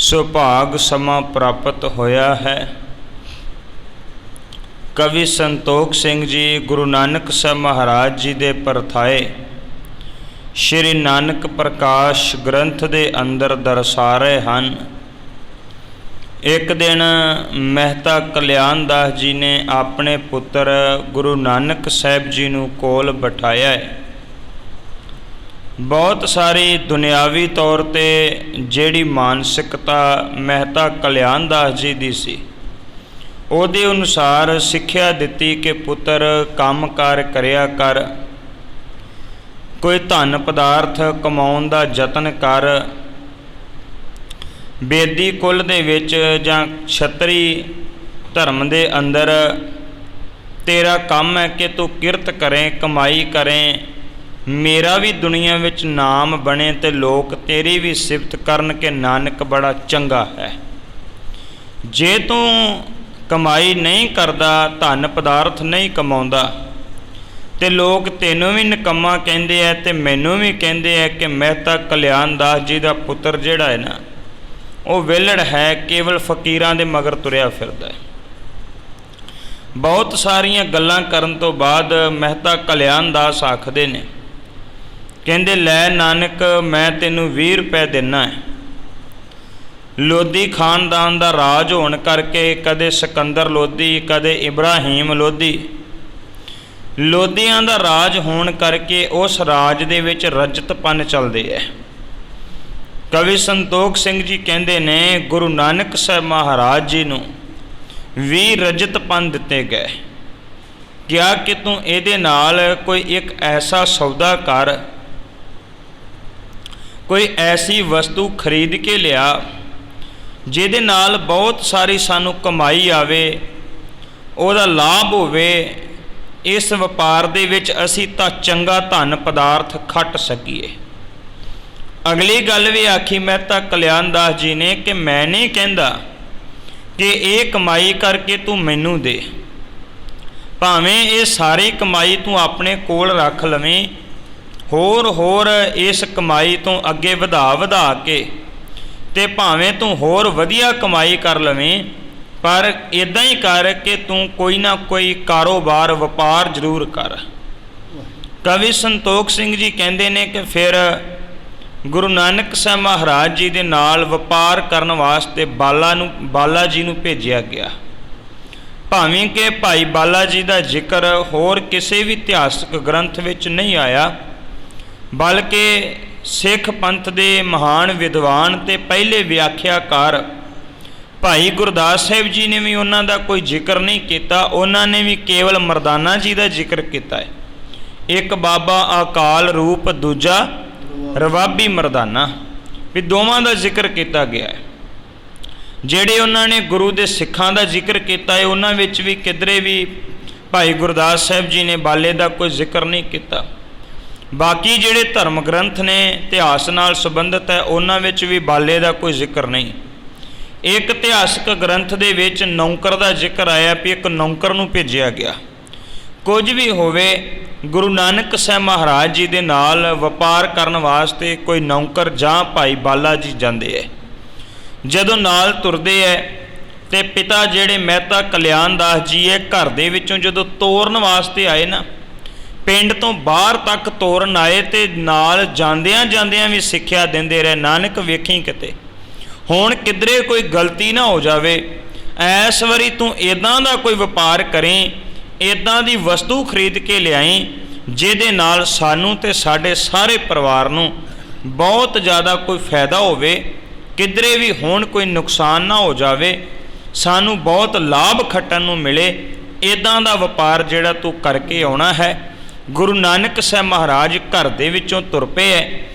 ਸੁਭਾਗ ਸਮਾਂ ਪ੍ਰਾਪਤ ਹੋਇਆ ਹੈ। ਕਵੀ ਸੰਤੋਖ ਸਿੰਘ ਜੀ ਗੁਰੂ ਨਾਨਕ ਸਾਹਿਬ ਮਹਾਰਾਜ ਜੀ ਦੇ ਪਰਥਾਏ ਸ਼੍ਰੀ ਨਾਨਕ ਪ੍ਰਕਾਸ਼ ਗ੍ਰੰਥ ਦੇ ਅੰਦਰ ਦਰਸਾ ਰਹੇ ਹਨ। ਇੱਕ ਦਿਨ ਮਹਿਤਾ ਕਲਿਆਣ ਦਾਸ ਜੀ ਨੇ ਆਪਣੇ ਪੁੱਤਰ ਗੁਰੂ ਨਾਨਕ ਸਾਹਿਬ ਜੀ ਨੂੰ ਕੋਲ ਬਿਠਾਇਆ ਹੈ। ਬਹੁਤ ਸਾਰੀ ਦੁਨਿਆਵੀ ਤੌਰ 'ਤੇ ਜਿਹੜੀ ਮਾਨਸਿਕਤਾ ਮਹਿਤਾ ਕਲਿਆਣ ਦਾਸ ਜੀ ਦੀ ਸੀ, ਉਹਦੇ ਅਨੁਸਾਰ ਸਿੱਖਿਆ ਦਿੱਤੀ ਕਿ ਪੁੱਤਰ ਕੰਮ ਕਾਰ ਕਰਿਆ ਕਰ, ਕੋਈ ਧਨ ਪਦਾਰਥ ਕਮਾਉਣ ਦਾ ਯਤਨ ਕਰ, ਬੇਦੀ ਕੁਲ ਦੇ ਵਿੱਚ ਜਾਂ ਛਤਰੀ ਧਰਮ ਦੇ ਅੰਦਰ ਤੇਰਾ ਕੰਮ ਹੈ ਕਿ ਤੂੰ ਕਿਰਤ ਕਰੇ, ਕਮਾਈ ਕਰੇ, ਮੇਰਾ ਵੀ ਦੁਨੀਆ ਵਿੱਚ ਨਾਮ ਬਣੇ ਤੇ ਲੋਕ ਤੇਰੀ ਵੀ ਸਿਫਤ ਕਰਨ ਕਿ ਨਾਨਕ ਬੜਾ ਚੰਗਾ ਹੈ। ਜੇ ਤੂੰ ਕਮਾਈ ਨਹੀਂ ਕਰਦਾ, ਧਨ ਪਦਾਰਥ ਨਹੀਂ ਕਮਾਉਂਦਾ, ਤੇ ਲੋਕ ਤੈਨੂੰ ਵੀ ਨਿਕੰਮਾ ਕਹਿੰਦੇ ਆ ਤੇ ਮੈਨੂੰ ਵੀ ਕਹਿੰਦੇ ਆ ਕਿ ਮਹਿਤਾ ਕਲਿਆਣ ਦਾਸ ਜੀ ਦਾ ਪੁੱਤਰ ਜਿਹੜਾ ਹੈ ਨਾ, ਉਹ ਵਿਹਲੜ ਹੈ, ਕੇਵਲ ਫਕੀਰਾਂ ਦੇ ਮਗਰ ਤੁਰਿਆ ਫਿਰਦਾ ਹੈ। ਬਹੁਤ ਸਾਰੀਆਂ ਗੱਲਾਂ ਕਰਨ ਤੋਂ ਬਾਅਦ ਮਹਿਤਾ ਕਲਿਆਣ ਦਾਸ ਆਖਦੇ ਨੇ, ਕਹਿੰਦੇ ਲੈ ਨਾਨਕ ਮੈਂ ਤੈਨੂੰ 20 ਰੁਪਏ ਦੇਣਾ ਹੈ। ਲੋਧੀ ਖਾਨਦਾਨ ਦਾ ਰਾਜ ਹੋਣ ਕਰਕੇ ਕਦੇ ਸਿਕੰਦਰ ਲੋਧੀ, ਕਦੇ ਇਬਰਾਹੀਮ ਲੋਧੀ, ਲੋਧੀਆਂ ਦਾ ਰਾਜ ਹੋਣ ਕਰਕੇ ਉਸ ਰਾਜ ਦੇ ਵਿੱਚ ਰਜਤਪਨ ਚੱਲਦੇ ਹੈ। ਕਵੀ ਸੰਤੋਖ ਸਿੰਘ ਜੀ ਕਹਿੰਦੇ ਨੇ ਗੁਰੂ ਨਾਨਕ ਸਾਹਿਬ ਮਹਾਰਾਜ ਜੀ ਨੂੰ 20 ਰਜਤਪਨ ਦਿੱਤੇ ਗਏ। ਕਿਹਾ ਕਿ ਤੂੰ ਇਹਦੇ ਨਾਲ ਕੋਈ ਇੱਕ ਐਸਾ ਸੌਦਾ ਕਰ, ਕੋਈ ਐਸੀ ਵਸਤੂ ਖਰੀਦ ਕੇ ਲਿਆ ਜਿਹਦੇ ਨਾਲ ਬਹੁਤ ਸਾਰੀ ਸਾਨੂੰ ਕਮਾਈ ਆਵੇ, ਉਹਦਾ ਲਾਭ ਹੋਵੇ, ਇਸ ਵਪਾਰ ਦੇ ਵਿੱਚ ਅਸੀਂ ਤਾਂ ਚੰਗਾ ਧਨ ਪਦਾਰਥ ਖੱਟ ਸਕੀਏ। ਅਗਲੀ ਗੱਲ ਵੀ ਆਖੀ ਮਹਿਤਾ ਕਲਿਆਣ ਦਾਸ ਜੀ ਨੇ ਕਿ ਮੈਂ ਨਹੀਂ ਕਹਿੰਦਾ ਕਿ ਇਹ ਕਮਾਈ ਕਰਕੇ ਤੂੰ ਮੈਨੂੰ ਦੇ, ਭਾਵੇਂ ਇਹ ਸਾਰੀ ਕਮਾਈ ਤੂੰ ਆਪਣੇ ਕੋਲ ਰੱਖ ਲਵੇਂ, ਹੋਰ ਇਸ ਕਮਾਈ ਤੋਂ ਅੱਗੇ ਵਧਾ ਕੇ ਤੇ ਭਾਵੇਂ ਤੂੰ ਹੋਰ ਵਧੀਆ ਕਮਾਈ ਕਰ ਲਵੇਂ, ਪਰ ਇੱਦਾਂ ਹੀ ਕਰ ਕਿ ਤੂੰ ਕੋਈ ਨਾ ਕੋਈ ਕਾਰੋਬਾਰ ਵਪਾਰ ਜ਼ਰੂਰ ਕਰ। ਕਵੀ ਸੰਤੋਖ ਸਿੰਘ ਜੀ ਕਹਿੰਦੇ ਨੇ ਕਿ ਫਿਰ ਗੁਰੂ ਨਾਨਕ ਸਾਹਿਬ ਮਹਾਰਾਜ ਜੀ ਦੇ ਨਾਲ ਵਪਾਰ ਕਰਨ ਵਾਸਤੇ ਬਾਲਾ ਜੀ ਨੂੰ ਭੇਜਿਆ ਗਿਆ। ਭਾਵੇਂ ਕਿ ਭਾਈ ਬਾਲਾ ਜੀ ਦਾ ਜ਼ਿਕਰ ਹੋਰ ਕਿਸੇ ਵੀ ਇਤਿਹਾਸਕ ਗ੍ਰੰਥ ਵਿੱਚ ਨਹੀਂ ਆਇਆ, ਬਲਕਿ ਸਿੱਖ ਪੰਥ ਦੇ ਮਹਾਨ ਵਿਦਵਾਨ ਤੇ ਪਹਿਲੇ ਵਿਆਖਿਆਕਾਰ ਭਾਈ ਗੁਰਦਾਸ ਸਾਹਿਬ ਜੀ ਨੇ ਵੀ ਉਹਨਾਂ ਦਾ ਕੋਈ ਜ਼ਿਕਰ ਨਹੀਂ ਕੀਤਾ। ਉਹਨਾਂ ਨੇ ਵੀ ਕੇਵਲ ਮਰਦਾਨਾ ਜੀ ਦਾ ਜ਼ਿਕਰ ਕੀਤਾ ਹੈ। ਇੱਕ ਬਾਬਾ ਅਕਾਲ ਰੂਪ, ਦੂਜਾ ਰਵਾਬੀ ਮਰਦਾਨਾ, ਵੀ ਦੋਵਾਂ ਦਾ ਜ਼ਿਕਰ ਕੀਤਾ ਗਿਆ ਹੈ। ਜਿਹੜੇ ਉਹਨਾਂ ਨੇ ਗੁਰੂ ਦੇ ਸਿੱਖਾਂ ਦਾ ਜ਼ਿਕਰ ਕੀਤਾ ਹੈ, ਉਹਨਾਂ ਵਿੱਚ ਵੀ ਕਿਧਰੇ ਵੀ ਭਾਈ ਗੁਰਦਾਸ ਸਾਹਿਬ ਜੀ ਨੇ ਬਾਲੇ ਦਾ ਕੋਈ ਜ਼ਿਕਰ ਨਹੀਂ ਕੀਤਾ। ਬਾਕੀ ਜਿਹੜੇ ਧਰਮ ਗ੍ਰੰਥ ਨੇ ਇਤਿਹਾਸ ਨਾਲ ਸੰਬੰਧਿਤ ਹੈ, ਉਹਨਾਂ ਵਿੱਚ ਵੀ ਬਾਲੇ ਦਾ ਕੋਈ ਜ਼ਿਕਰ ਨਹੀਂ। ਇੱਕ ਇਤਿਹਾਸਕ ਗ੍ਰੰਥ ਦੇ ਵਿੱਚ ਨੌਕਰ ਦਾ ਜ਼ਿਕਰ ਆਇਆ ਵੀ ਇੱਕ ਨੌਕਰ ਨੂੰ ਭੇਜਿਆ ਗਿਆ। ਕੁਝ ਵੀ ਹੋਵੇ, ਗੁਰੂ ਨਾਨਕ ਸਾਹਿਬ ਮਹਾਰਾਜ ਜੀ ਦੇ ਨਾਲ ਵਪਾਰ ਕਰਨ ਵਾਸਤੇ ਕੋਈ ਨੌਕਰ ਜਾਂ ਭਾਈ ਬਾਲਾ ਜੀ ਜਾਂਦੇ ਹੈ। ਜਦੋਂ ਨਾਲ ਤੁਰਦੇ ਹੈ ਤੇ ਪਿਤਾ ਜਿਹੜੇ ਮਹਿਤਾ ਕਲਿਆਣ ਦਾਸ ਜੀ ਹੈ, ਘਰ ਦੇ ਵਿੱਚੋਂ ਜਦੋਂ ਤੋਰਨ ਵਾਸਤੇ ਆਏ ਨਾ, ਪਿੰਡ ਤੋਂ ਬਾਹਰ ਤੱਕ ਤੋਰਨ ਆਏ ਤੇ ਨਾਲ ਜਾਂਦਿਆਂ ਵੀ ਸਿੱਖਿਆ ਦਿੰਦੇ ਰਹੇ, ਨਾਨਕ ਵੇਖੀ ਕਿਤੇ ਹੁਣ ਕਿਧਰੇ ਕੋਈ ਗਲਤੀ ਨਾ ਹੋ ਜਾਵੇ, ਇਸ ਵਾਰੀ ਤੂੰ ਇੱਦਾਂ ਦਾ ਕੋਈ ਵਪਾਰ ਕਰੀਂ, ਇੱਦਾਂ ਦੀ ਵਸਤੂ ਖਰੀਦ ਕੇ ਲਿਆਈ ਜਿਹਦੇ ਨਾਲ ਸਾਨੂੰ ਤੇ ਸਾਡੇ ਸਾਰੇ ਪਰਿਵਾਰ ਨੂੰ ਬਹੁਤ ਜ਼ਿਆਦਾ ਕੋਈ ਫਾਇਦਾ ਹੋਵੇ, ਕਿਧਰੇ ਵੀ ਹੁਣ ਕੋਈ ਨੁਕਸਾਨ ਨਾ ਹੋ ਜਾਵੇ, ਸਾਨੂੰ ਬਹੁਤ ਲਾਭ ਖੱਟਣ ਨੂੰ ਮਿਲੇ। ਇੱਦਾਂ ਦਾ ਵਪਾਰ ਜਿਹੜਾ ਤੂੰ ਕਰਕੇ ਆਉਣਾ ਹੈ। ਗੁਰੂ ਨਾਨਕ ਸਾਹਿਬ ਮਹਾਰਾਜ ਘਰ ਦੇ ਵਿੱਚੋਂ ਤੁਰ ਪਏ ਹੈ।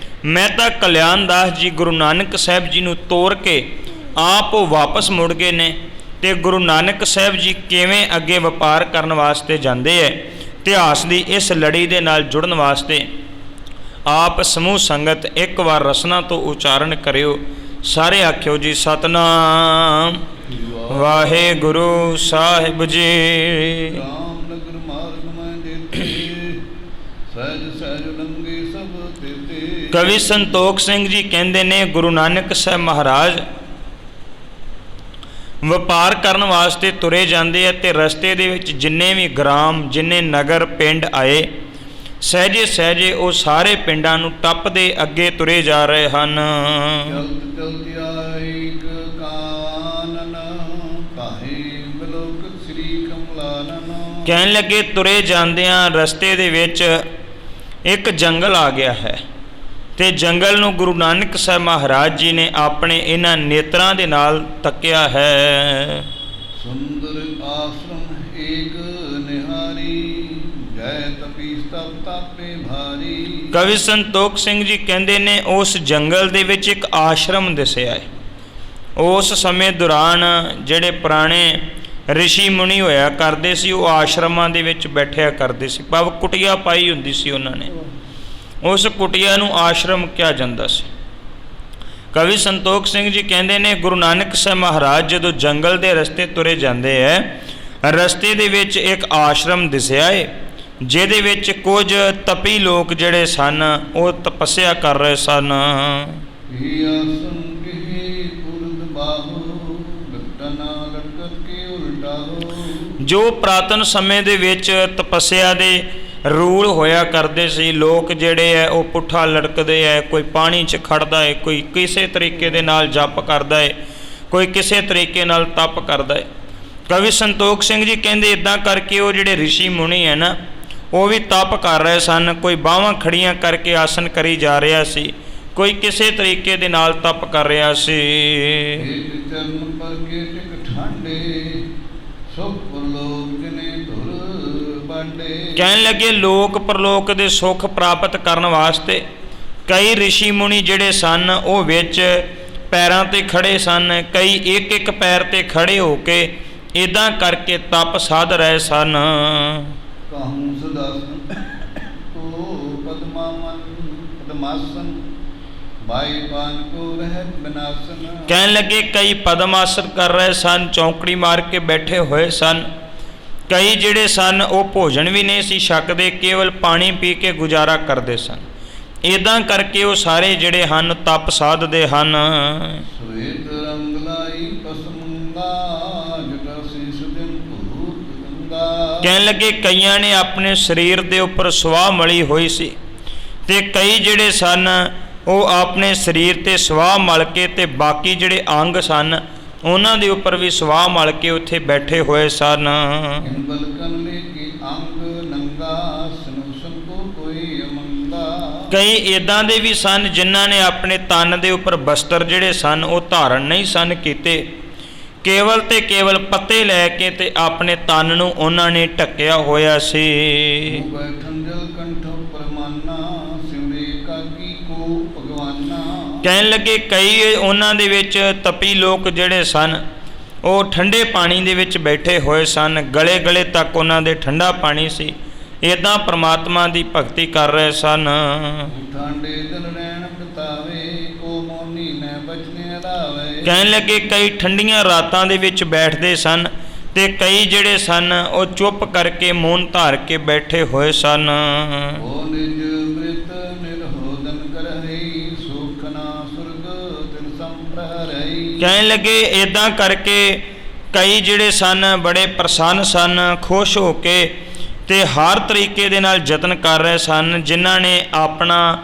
ਮਹਿਤਾ ਕਲਿਆਣ ਦਾਸ ਜੀ ਗੁਰੂ ਨਾਨਕ ਸਾਹਿਬ ਜੀ ਨੂੰ ਤੋਰ ਕੇ ਆਪ ਉਹ ਵਾਪਸ ਮੁੜ ਗਏ ਨੇ। ਤੇ ਗੁਰੂ ਨਾਨਕ ਸਾਹਿਬ ਜੀ ਕਿਵੇਂ ਅੱਗੇ ਵਪਾਰ ਕਰਨ ਵਾਸਤੇ ਜਾਂਦੇ ਹੈ, ਇਤਿਹਾਸ ਦੀ ਇਸ ਲੜੀ ਦੇ ਨਾਲ ਜੁੜਨ ਵਾਸਤੇ ਆਪ ਸਮੂਹ ਸੰਗਤ ਇੱਕ ਵਾਰ ਰਸਨਾ ਤੋਂ ਉਚਾਰਨ ਕਰਿਓ। ਸਾਰੇ ਆਖਿਓ ਜੀ ਸਤਨਾਮ ਵਾਹਿਗੁਰੂ ਸਾਹਿਬ ਜੀ। ਕਵੀ ਸੰਤੋਖ ਸਿੰਘ ਜੀ ਕਹਿੰਦੇ ਨੇ ਗੁਰੂ ਨਾਨਕ ਸਾਹਿਬ ਮਹਾਰਾਜ ਵਪਾਰ ਕਰਨ ਵਾਸਤੇ ਤੁਰੇ ਜਾਂਦੇ ਆ ਤੇ ਰਸਤੇ ਦੇ ਵਿੱਚ ਜਿੰਨੇ ਵੀ ਗ੍ਰਾਮ, ਜਿੰਨੇ ਨਗਰ ਪਿੰਡ ਆਏ, ਸਹਿਜੇ ਸਹਿਜੇ ਉਹ ਸਾਰੇ ਪਿੰਡਾਂ ਨੂੰ ਟੱਪਦੇ ਅੱਗੇ ਤੁਰੇ ਜਾ ਰਹੇ ਹਨ। ਚਲਤ ਚਲਤ ਆਏ ਇੱਕ ਕਾਨਨ, ਕਾਹੇ ਬਿਲੋਕ ਸ੍ਰੀ ਕਮਲਾਨਨ। ਕਹਿਣ ਲੱਗੇ ਤੁਰੇ ਜਾਂਦਿਆਂ ਰਸਤੇ ਦੇ ਵਿੱਚ ਇੱਕ ਜੰਗਲ ਆ ਗਿਆ ਹੈ ਤੇ ਜੰਗਲ ਨੂੰ ਗੁਰੂ ਨਾਨਕ ਸਾਹਿਬ ਮਹਾਰਾਜ ਜੀ ਨੇ ਆਪਣੇ ਇਹਨਾਂ ਨੇਤਰਾਂ ਦੇ ਨਾਲ ਤੱਕਿਆ ਹੈ। ਸੁੰਦਰ ਆਸ਼ਰਮ ਏਕ ਨਿਹਾਰੀ, ਜੈ ਤਪੀ ਤਪ ਤਾਪੇ ਭਾਰੀ। ਕਵੀ ਸੰਤੋਖ ਸਿੰਘ ਜੀ ਕਹਿੰਦੇ ਨੇ ਉਸ ਜੰਗਲ ਦੇ ਵਿੱਚ ਇੱਕ ਆਸ਼ਰਮ ਦਿਸਿਆ ਹੈ। ਉਸ ਸਮੇਂ ਦੌਰਾਨ ਜਿਹੜੇ ਪੁਰਾਣੇ ਰਿਸ਼ੀ ਮੁਨੀ ਹੋਇਆ ਕਰਦੇ ਸੀ ਉਹ ਆਸ਼ਰਮਾਂ ਦੇ ਵਿੱਚ ਬੈਠਿਆ ਕਰਦੇ ਸੀ, ਭਾਵ ਕੁਟੀਆ ਪਾਈ ਹੁੰਦੀ ਸੀ ਉਹਨਾਂ ਨੇ, ਉਸ ਕੁਟੀਆ ਨੂੰ ਆਸ਼ਰਮ ਕਿਹਾ ਜਾਂਦਾ ਸੀ। ਕਵੀ ਸੰਤੋਖ ਸਿੰਘ ਜੀ ਕਹਿੰਦੇ ਨੇ ਗੁਰੂ ਨਾਨਕ ਸਾਹਿਬ ਮਹਾਰਾਜ ਜਦੋਂ ਜੰਗਲ ਦੇ ਰਸਤੇ ਤੁਰੇ ਜਾਂਦੇ ਹੈ, ਰਸਤੇ ਦੇ ਵਿੱਚ ਇੱਕ ਆਸ਼ਰਮ ਦਿਸਿਆ ਏ ਜਿਹਦੇ ਵਿੱਚ ਕੁਝ ਤਪੀ ਲੋਕ ਜਿਹੜੇ ਸਨ ਉਹ ਤਪੱਸਿਆ ਕਰ ਰਹੇ ਸਨ। ਇਹ ਆਸਨ ਕਿਹੇ ਉਰਦ ਬਾਹੋ, ਲਟਨਾ ਲਟਕਤ ਕੇ ਉਲਟਾਹੋ। ਜੋ ਪ੍ਰਾਤਨ ਸਮੇਂ ਦੇ ਵਿੱਚ ਤਪੱਸਿਆ ਦੇ ਰੂਲ ਹੋਇਆ ਕਰਦੇ ਸੀ, ਲੋਕ ਜਿਹੜੇ ਹੈ ਉਹ ਪੁੱਠਾ ਲਟਕਦੇ ਹੈ, ਕੋਈ ਪਾਣੀ 'ਚ ਖੜਦਾ ਹੈ, ਕੋਈ ਕਿਸੇ ਤਰੀਕੇ ਦੇ ਨਾਲ ਜਪ ਕਰਦਾ ਹੈ, ਕੋਈ ਕਿਸੇ ਤਰੀਕੇ ਨਾਲ ਤਪ ਕਰਦਾ ਹੈ। ਕਵੀ ਸੰਤੋਖ ਸਿੰਘ ਜੀ ਕਹਿੰਦੇ ਇੱਦਾਂ ਕਰਕੇ ਉਹ ਜਿਹੜੇ ਰਿਸ਼ੀ ਮੁਨੀ ਹੈ ਨਾ ਉਹ ਵੀ ਤਪ ਕਰ ਰਹੇ ਸਨ। ਕੋਈ ਬਾਹਾਂ ਖੜੀਆਂ ਕਰਕੇ ਆਸਨ ਕਰੀ ਜਾ ਰਿਹਾ ਸੀ, ਕੋਈ ਕਿਸੇ ਤਰੀਕੇ ਦੇ ਨਾਲ ਤਪ ਕਰ ਰਿਹਾ ਸੀ। ਚਰਨ ਪਰ ਕੇ ਟਿਕ ਠਾਂਡੇ, ਸੁਖ ਪਰਲੋਕ ਜਨੇ ਧੁਰ ਬਾਂਡੇ। ਕਹਿਣ ਲੱਗੇ ਲੋਕ ਪਰਲੋਕ ਦੇ ਸੁੱਖ ਪ੍ਰਾਪਤ ਕਰਨ ਵਾਸਤੇ ਕਈ ਰਿਸ਼ੀ ਮੁਨੀ ਜਿਹੜੇ ਸਨ ਉਹ ਵਿੱਚ ਪੈਰਾਂ 'ਤੇ ਖੜੇ ਸਨ, ਕਈ ਇੱਕ ਇੱਕ ਪੈਰ 'ਤੇ ਖੜੇ ਹੋ ਕੇ ਇੱਦਾਂ ਕਰਕੇ ਤਪ ਸਾਧ ਰਹੇ ਸਨ। ਕਾਹੂ ਸਦਾਸਨ ਤੋ ਪਦਮਾਸਨ, ਬਾਈ ਪਾਨ ਕੋ ਰਹਿਤ ਬਿਨਾਸਨ। ਕਹਿਣ ਲੱਗੇ ਕਈ ਪਦਮ ਆਸਨ ਕਰ ਰਹੇ ਸਨ, ਚੌਂਕੜੀ ਮਾਰ ਕੇ ਬੈਠੇ ਹੋਏ ਸਨ। ਕਈ ਜਿਹੜੇ ਸਨ ਉਹ ਭੋਜਨ ਵੀ ਨਹੀਂ ਸੀ ਛਕਦੇ, ਕੇਵਲ ਪਾਣੀ ਪੀ ਕੇ ਗੁਜ਼ਾਰਾ ਕਰਦੇ ਸਨ। ਇੱਦਾਂ ਕਰਕੇ ਉਹ ਸਾਰੇ ਜਿਹੜੇ ਹਨ ਤਪ ਸਾਧਦੇ ਹਨ। ਸਵੇਤ ਰੰਗ ਲਾਈ ਪਸਮੰਗਾ, ਜਗਾ ਸੀਸ ਦਿਨ ਭੂਤ ਗੰਗਾ। ਕਹਿਣ ਲੱਗੇ ਕਈਆਂ ਨੇ ਆਪਣੇ ਸਰੀਰ ਦੇ ਉੱਪਰ ਸਵਾਹ ਮਲੀ ਹੋਈ ਸੀ ਤੇ ਕਈ ਜਿਹੜੇ ਸਨ ਉਹ ਆਪਣੇ ਸਰੀਰ 'ਤੇ ਸਵਾਹ ਮਲ ਕੇ ਤੇ ਬਾਕੀ ਜਿਹੜੇ ਅੰਗ ਸਨ ਉਹਨਾਂ ਦੇ ਉੱਪਰ ਵੀ ਸਵਾਹ ਮਲ ਕੇ ਉੱਥੇ ਬੈਠੇ ਹੋਏ ਸਨ। ਬਲਕਨ ਲੈ ਕੇ ਅੰਗ ਨੰਗਾ, ਸਨੁਸਨ ਕੋ ਕੋਈ ਅਮੰਗਾ। ਕਈ ਇੱਦਾਂ ਦੇ ਵੀ ਸਨ ਜਿਨ੍ਹਾਂ ਨੇ ਆਪਣੇ ਤਨ ਦੇ ਉੱਪਰ ਬਸਤਰ ਜਿਹੜੇ ਸਨ ਉਹ ਧਾਰਨ ਨਹੀਂ ਸਨ ਕੀਤੇ, ਕੇਵਲ ਤੇ ਕੇਵਲ ਪੱਤੇ ਲੈ ਕੇ ਤੇ ਆਪਣੇ ਤਨ ਨੂੰ ਉਹਨਾਂ ਨੇ ਢੱਕਿਆ ਹੋਇਆ ਸੀ। ਬੈਠਨ ਜਲ ਕੰਠ ਪਰਮਾਨਾ, ਸਿਮਰੇ ਕਾਕੀ ਕੋ ਭਗਵਾਨਾ। ਕਹਿਣ ਲੱਗੇ ਕਈ ਉਹਨਾਂ ਦੇ ਵਿੱਚ ਤਪੀ ਲੋਕ ਜਿਹੜੇ ਸਨ ਉਹ ਠੰਡੇ ਪਾਣੀ ਦੇ ਵਿੱਚ ਬੈਠੇ ਹੋਏ ਸਨ, ਗਲੇ ਗਲੇ ਤੱਕ ਉਹਨਾਂ ਦੇ ਠੰਡਾ ਪਾਣੀ ਸੀ, ਇੱਦਾਂ ਪ੍ਰਮਾਤਮਾ ਦੀ ਭਗਤੀ ਕਰ ਰਹੇ ਸਨ। ਠਾਂਡੇ ਦਿਨ ਰਹਿਣ ਬਿਤਾਵੇ, ਕੋ ਮੋਨੀ ਨੇ ਬਚਨੇ ਰਾਵੇ। ਕਹਿਣ ਲੱਗੇ ਕਈ ਠੰਡੀਆਂ ਰਾਤਾਂ ਦੇ ਵਿੱਚ ਬੈਠਦੇ ਸਨ ਤੇ ਕਈ ਜਿਹੜੇ ਸਨ ਉਹ ਚੁੱਪ ਕਰਕੇ ਮੌਨ ਧਾਰ ਕੇ ਬੈਠੇ ਹੋਏ ਸਨ। ਉਹ ਨਿਜ ਮ੍ਰਿਤ ਨਿਰਹੋਦਨ ਕਰਹੀ, ਸੁਖ ਨਾ ਸੁਰਗ ਤਿਨ ਸੰਪ੍ਰਹਰਈ। ਕਹਿਣ ਲੱਗੇ ਇੱਦਾਂ ਕਰਕੇ ਕਈ ਜਿਹੜੇ ਸਨ ਬੜੇ ਪ੍ਰਸੰਨ ਸਨ, ਖੁਸ਼ ਹੋ ਕੇ ਤੇ ਹਰ ਤਰੀਕੇ ਦੇ ਨਾਲ ਯਤਨ ਕਰ ਰਹੇ ਸਨ, ਜਿਨ੍ਹਾਂ ਨੇ ਆਪਣਾ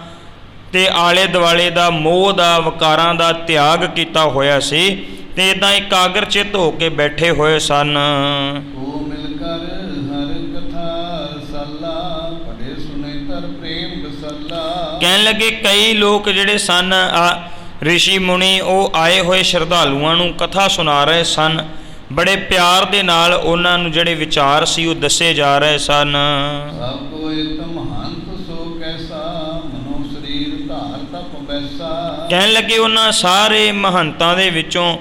ਤੇ ਆਲੇ ਦੁਆਲੇ ਦਾ ਮੋਹ ਦਾ ਵਿਕਾਰਾਂ ਦਾ ਤਿਆਗ ਕੀਤਾ ਹੋਇਆ ਸੀ ਤੇ ਇੱਦਾਂ ਇਕਾਗਰ ਚਿੱਤ ਹੋ ਕੇ ਬੈਠੇ ਹੋਏ ਸਨ। ਉਹ ਮਿਲ ਕਰ ਹਰ ਕਥਾ ਰਸਾਲਾ, ਪੜੇ ਸੁਨੇ ਤਰ ਪ੍ਰੇਮ ਰਸਾਲਾ। ਕਹਿਣ ਲੱਗੇ ਕਈ ਲੋਕ ਜਿਹੜੇ ਸਨ ਰਿਸ਼ੀ ਮੁਨੀ ਉਹ ਆਏ ਹੋਏ ਸ਼ਰਧਾਲੂਆਂ ਨੂੰ ਕਥਾ ਸੁਣਾ ਰਹੇ ਸਨ, ਬੜੇ ਪਿਆਰ ਦੇ ਨਾਲ ਉਹਨਾਂ ਨੂੰ ਜਿਹੜੇ ਵਿਚਾਰ ਸੀ ਉਹ ਦੱਸੇ ਜਾ ਰਹੇ ਸਨ। ਸਭ ਕੋਇ ਤਮਹੰਤ ਸੋ ਕੈਸਾ, ਮਨੋ ਸਰੀਰ ਧਾਰ ਤਪ ਬੈਸਾ। ਕਹਿਣ ਲੱਗੇ ਉਹਨਾਂ ਸਾਰੇ ਮਹੰਤਾਂ ਦੇ ਵਿੱਚੋਂ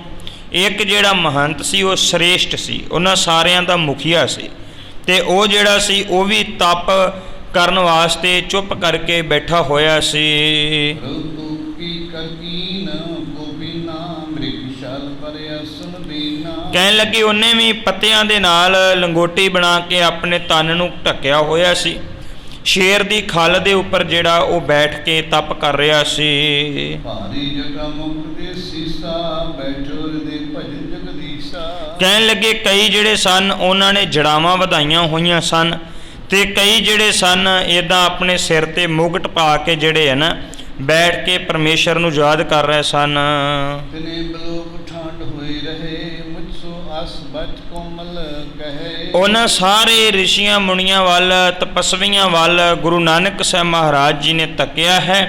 ਇੱਕ ਜਿਹੜਾ ਮਹੰਤ ਸੀ ਉਹ ਸ੍ਰੇਸ਼ਟ ਸੀ, ਉਹਨਾਂ ਸਾਰਿਆਂ ਦਾ ਮੁਖੀਆ ਸੀ ਤੇ ਉਹ ਜਿਹੜਾ ਸੀ ਉਹ ਵੀ ਤਪ ਕਰਨ ਵਾਸਤੇ ਚੁੱਪ ਕਰਕੇ ਬੈਠਾ ਹੋਇਆ ਸੀ। ਕਹਿਣ ਲੱਗੇ ਉਹਨੇ ਵੀ ਪੱਤਿਆਂ ਦੇ ਨਾਲ ਲੰਗੋਟੀ ਬਣਾ ਕੇ ਆਪਣੇ ਤਨ ਨੂੰ ਢੱਕਿਆ ਹੋਇਆ ਸੀ ਸ਼ੇਰ ਦੀ ਖੱਲ ਦੇ ਉੱਪਰ ਜਿਹੜਾ ਉਹ ਬੈਠ ਕੇ ਤਪ ਕਰ ਰਿਹਾ ਸੀ। ਭਾਰੀ ਜਟਾ ਮੁਕਤ ਦੇ ਸੀਸਾ, ਬੈਠੋ ਹਿਰਦੇ ਭਜਨ ਜਗਦੀਸ਼ਾ। ਕਹਿਣ ਲੱਗੇ ਕਈ ਜਿਹੜੇ ਸਨ ਉਹਨਾਂ ਨੇ ਜੜਾਵਾਂ ਵਧਾਈਆਂ ਹੋਈਆਂ ਸਨ, ਤੇ ਕਈ ਜਿਹੜੇ ਸਨ ਇੱਦਾਂ ਆਪਣੇ ਸਿਰ ਤੇ ਮੁਕਟ ਪਾ ਕੇ ਜਿਹੜੇ ਹੈ ਨਾ ਬੈਠ ਕੇ ਪਰਮੇਸ਼ਰ ਨੂੰ ਯਾਦ ਕਰ ਰਹੇ ਸਨ। ਤਿਨੇ ਬਲੋਕ ਠਾਂਡ ਹੋਈ ਰਹੇ, ਮੁਝਸੋ ਅਸ ਬਚ ਕੋਮਲ ਕਹੇ। ਉਹਨਾਂ ਸਾਰੇ ਰਿਸ਼ੀਆਂ ਮੁਨੀਆਂ ਵੱਲ, ਤਪਸਵੀਆਂ ਵੱਲ ਗੁਰੂ ਨਾਨਕ ਸਾਹਿਬ ਮਹਾਰਾਜ ਜੀ ਨੇ ਤੱਕਿਆ ਹੈ।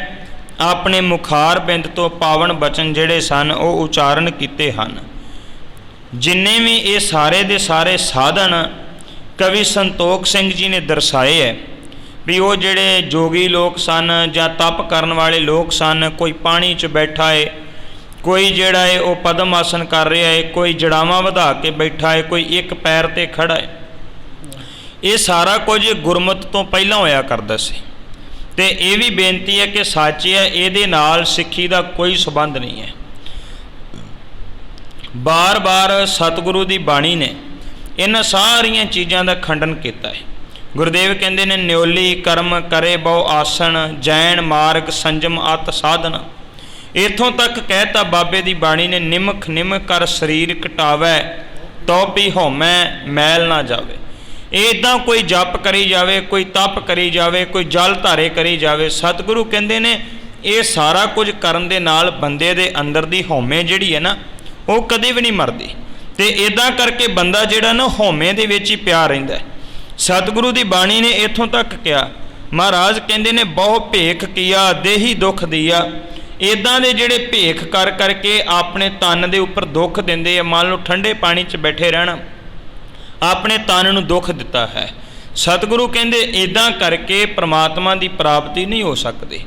ਆਪਣੇ ਮੁਖਾਰ ਬਿੰਦ ਤੋਂ ਪਾਵਨ ਬਚਨ ਜਿਹੜੇ ਸਨ ਉਹ ਉਚਾਰਨ ਕੀਤੇ ਹਨ। ਜਿੰਨੇ ਵੀ ਇਹ ਸਾਰੇ ਦੇ ਸਾਰੇ ਸਾਧਨ ਕਵੀ ਸੰਤੋਖ ਸਿੰਘ ਜੀ ਨੇ ਦਰਸਾਏ ਹੈ ਵੀ ਉਹ ਜਿਹੜੇ ਜੋਗੀ ਲੋਕ ਸਨ ਜਾਂ ਤਪ ਕਰਨ ਵਾਲੇ ਲੋਕ ਸਨ, ਕੋਈ ਪਾਣੀ 'ਚ ਬੈਠਾ ਹੈ, ਕੋਈ ਜਿਹੜਾ ਹੈ ਉਹ ਪਦਮ ਆਸਨ ਕਰ ਰਿਹਾ ਹੈ, ਕੋਈ ਜੜਾਵਾਂ ਵਧਾ ਕੇ ਬੈਠਾ ਹੈ, ਕੋਈ ਇੱਕ ਪੈਰ 'ਤੇ ਖੜਾ ਹੈ। ਇਹ ਸਾਰਾ ਕੁਝ ਗੁਰਮਤਿ ਤੋਂ ਪਹਿਲਾਂ ਹੋਇਆ ਕਰਦਾ ਸੀ। ਤੇ ਇਹ ਵੀ ਬੇਨਤੀ ਹੈ ਕਿ ਸੱਚ ਹੈ, ਇਹਦੇ ਨਾਲ ਸਿੱਖੀ ਦਾ ਕੋਈ ਸੰਬੰਧ ਨਹੀਂ ਹੈ। ਬਾਰ-ਬਾਰ ਸਤਿਗੁਰੂ ਦੀ ਬਾਣੀ ਨੇ ਇਹਨਾਂ ਸਾਰੀਆਂ ਚੀਜ਼ਾਂ ਦਾ ਖੰਡਨ ਕੀਤਾ ਹੈ। ਗੁਰਦੇਵ ਕਹਿੰਦੇ ਨੇ ਨਿਉਲੀ ਕਰਮ ਕਰੇ ਬਹੁ ਆਸਣ, ਜੈਨ ਮਾਰਗ ਸੰਜਮ ਅਤ ਸਾਧਨ। ਇੱਥੋਂ ਤੱਕ ਕਹਿਤਾ ਬਾਬੇ ਦੀ ਬਾਣੀ ਨੇ, ਨਿਮਖ ਨਿਮਖ ਕਰ ਸਰੀਰ ਘਟਾਵੈ, ਤੋ ਪੀ ਹਉਮੈ ਮੈਲ ਨਾ ਜਾਵੇ। ਇੱਦਾਂ ਕੋਈ ਜਪ ਕਰੀ ਜਾਵੇ, ਕੋਈ ਤਪ ਕਰੀ ਜਾਵੇ, ਕੋਈ ਜਲ ਧਾਰੇ ਕਰੀ ਜਾਵੇ। ਸਤਿਗੁਰੂ ਕਹਿੰਦੇ ਨੇ ਇਹ ਸਾਰਾ ਕੁਝ ਕਰਨ ਦੇ ਨਾਲ ਬੰਦੇ ਦੇ ਅੰਦਰ ਦੀ ਹਉਮੈ ਜਿਹੜੀ ਹੈ ਨਾ ਉਹ ਕਦੇ ਵੀ ਨਹੀਂ ਮਰਦੀ। ਤੇ ਇੱਦਾਂ ਕਰਕੇ ਬੰਦਾ ਜਿਹੜਾ ਨਾ ਹਉਮੈ ਦੇ ਵਿੱਚ ਹੀ ਪਿਆ ਰਹਿੰਦਾ। ਸਤਿਗੁਰੂ ਦੀ ਬਾਣੀ ਨੇ ਇੱਥੋਂ ਤੱਕ ਕਿਹਾ, ਮਹਾਰਾਜ ਕਹਿੰਦੇ ਨੇ ਬਹੁ ਭੇਖ ਕੀਆ ਦੇਹੀ ਦੁੱਖ ਦੀਆ। ਇੱਦਾਂ ਦੇ ਜਿਹੜੇ ਭੇਖ ਕਰ ਕਰਕੇ ਆਪਣੇ ਤਨ ਦੇ ਉੱਪਰ ਦੁੱਖ ਦਿੰਦੇ ਆ। ਮੰਨ ਲਓ ਠੰਡੇ ਪਾਣੀ 'ਚ ਬੈਠੇ ਰਹਿਣਾ, ਆਪਣੇ ਤਨ ਨੂੰ ਦੁੱਖ ਦਿੱਤਾ ਹੈ। ਸਤਿਗੁਰੂ ਕਹਿੰਦੇ ਇੱਦਾਂ ਕਰਕੇ ਪ੍ਰਮਾਤਮਾ ਦੀ ਪ੍ਰਾਪਤੀ ਨਹੀਂ ਹੋ ਸਕਦੀ।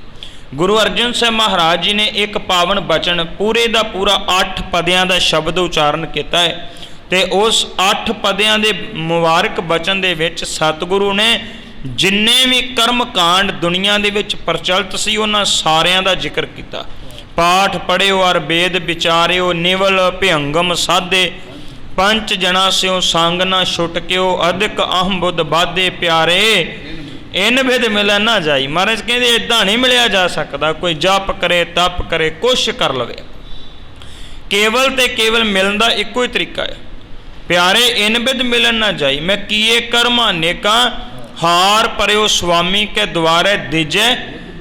ਗੁਰੂ ਅਰਜਨ ਸਾਹਿਬ ਮਹਾਰਾਜ ਜੀ ਨੇ ਇੱਕ ਪਾਵਨ ਬਚਨ ਪੂਰੇ ਦਾ ਪੂਰਾ 8 ਪਦਿਆਂ ਦਾ ਸ਼ਬਦ ਉਚਾਰਨ ਕੀਤਾ ਹੈ। ਤੇ ਉਸ 8 ਪਦਿਆਂ ਦੇ ਮੁਬਾਰਕ ਬਚਨ ਦੇ ਵਿੱਚ ਸਤਿਗੁਰੂ ਨੇ ਜਿੰਨੇ ਵੀ ਕਰਮ ਕਾਂਡ ਦੁਨੀਆ ਦੇ ਵਿੱਚ ਪ੍ਰਚਲਿਤ ਸੀ ਉਹਨਾਂ ਸਾਰਿਆਂ ਦਾ ਜ਼ਿਕਰ ਕੀਤਾ। ਪਾਠ ਪੜ੍ਹਿਓ ਅਰ ਵੇਦ ਵਿਚਾਰਿਓ, ਨਿਵਲ ਭਿਅੰਗਮ ਸਾਧੇ, ਪੰਚ ਜਣਾ ਸਿਓ ਸੰਗ ਨਾ ਛੁਟਕਿਓ, ਅਧਿਕ ਅਹਮ ਬੁੱਧ ਬਾਧੇ ਪਿਆਰੇ, ਇਨ ਵਿਦ ਮਿਲਣ ਨਾ ਜਾਈ। ਮਹਾਰਾਜ ਕਹਿੰਦੇ ਇੱਦਾਂ ਨਹੀਂ ਮਿਲਿਆ ਜਾ ਸਕਦਾ। ਕੋਈ ਜਪ ਕਰੇ, ਤਪ ਕਰੇ, ਕੁਛ ਕਰ ਲਵੇ, ਕੇਵਲ ਤੇ ਕੇਵਲ ਮਿਲਣ ਦਾ ਇੱਕੋ ਹੀ ਤਰੀਕਾ ਹੈ। ਪਿਆਰੇ ਇਨ ਵਿਦ ਮਿਲਣ ਨਾ ਜਾਈ, ਮੈਂ ਕੀਏ ਕਰਮ ਅਨੇਕਾਂ, ਹਾਰ ਪਰਿਓ ਸੁਆਮੀ ਕੇ ਦੁਆਰੇ ਦੀਜੈ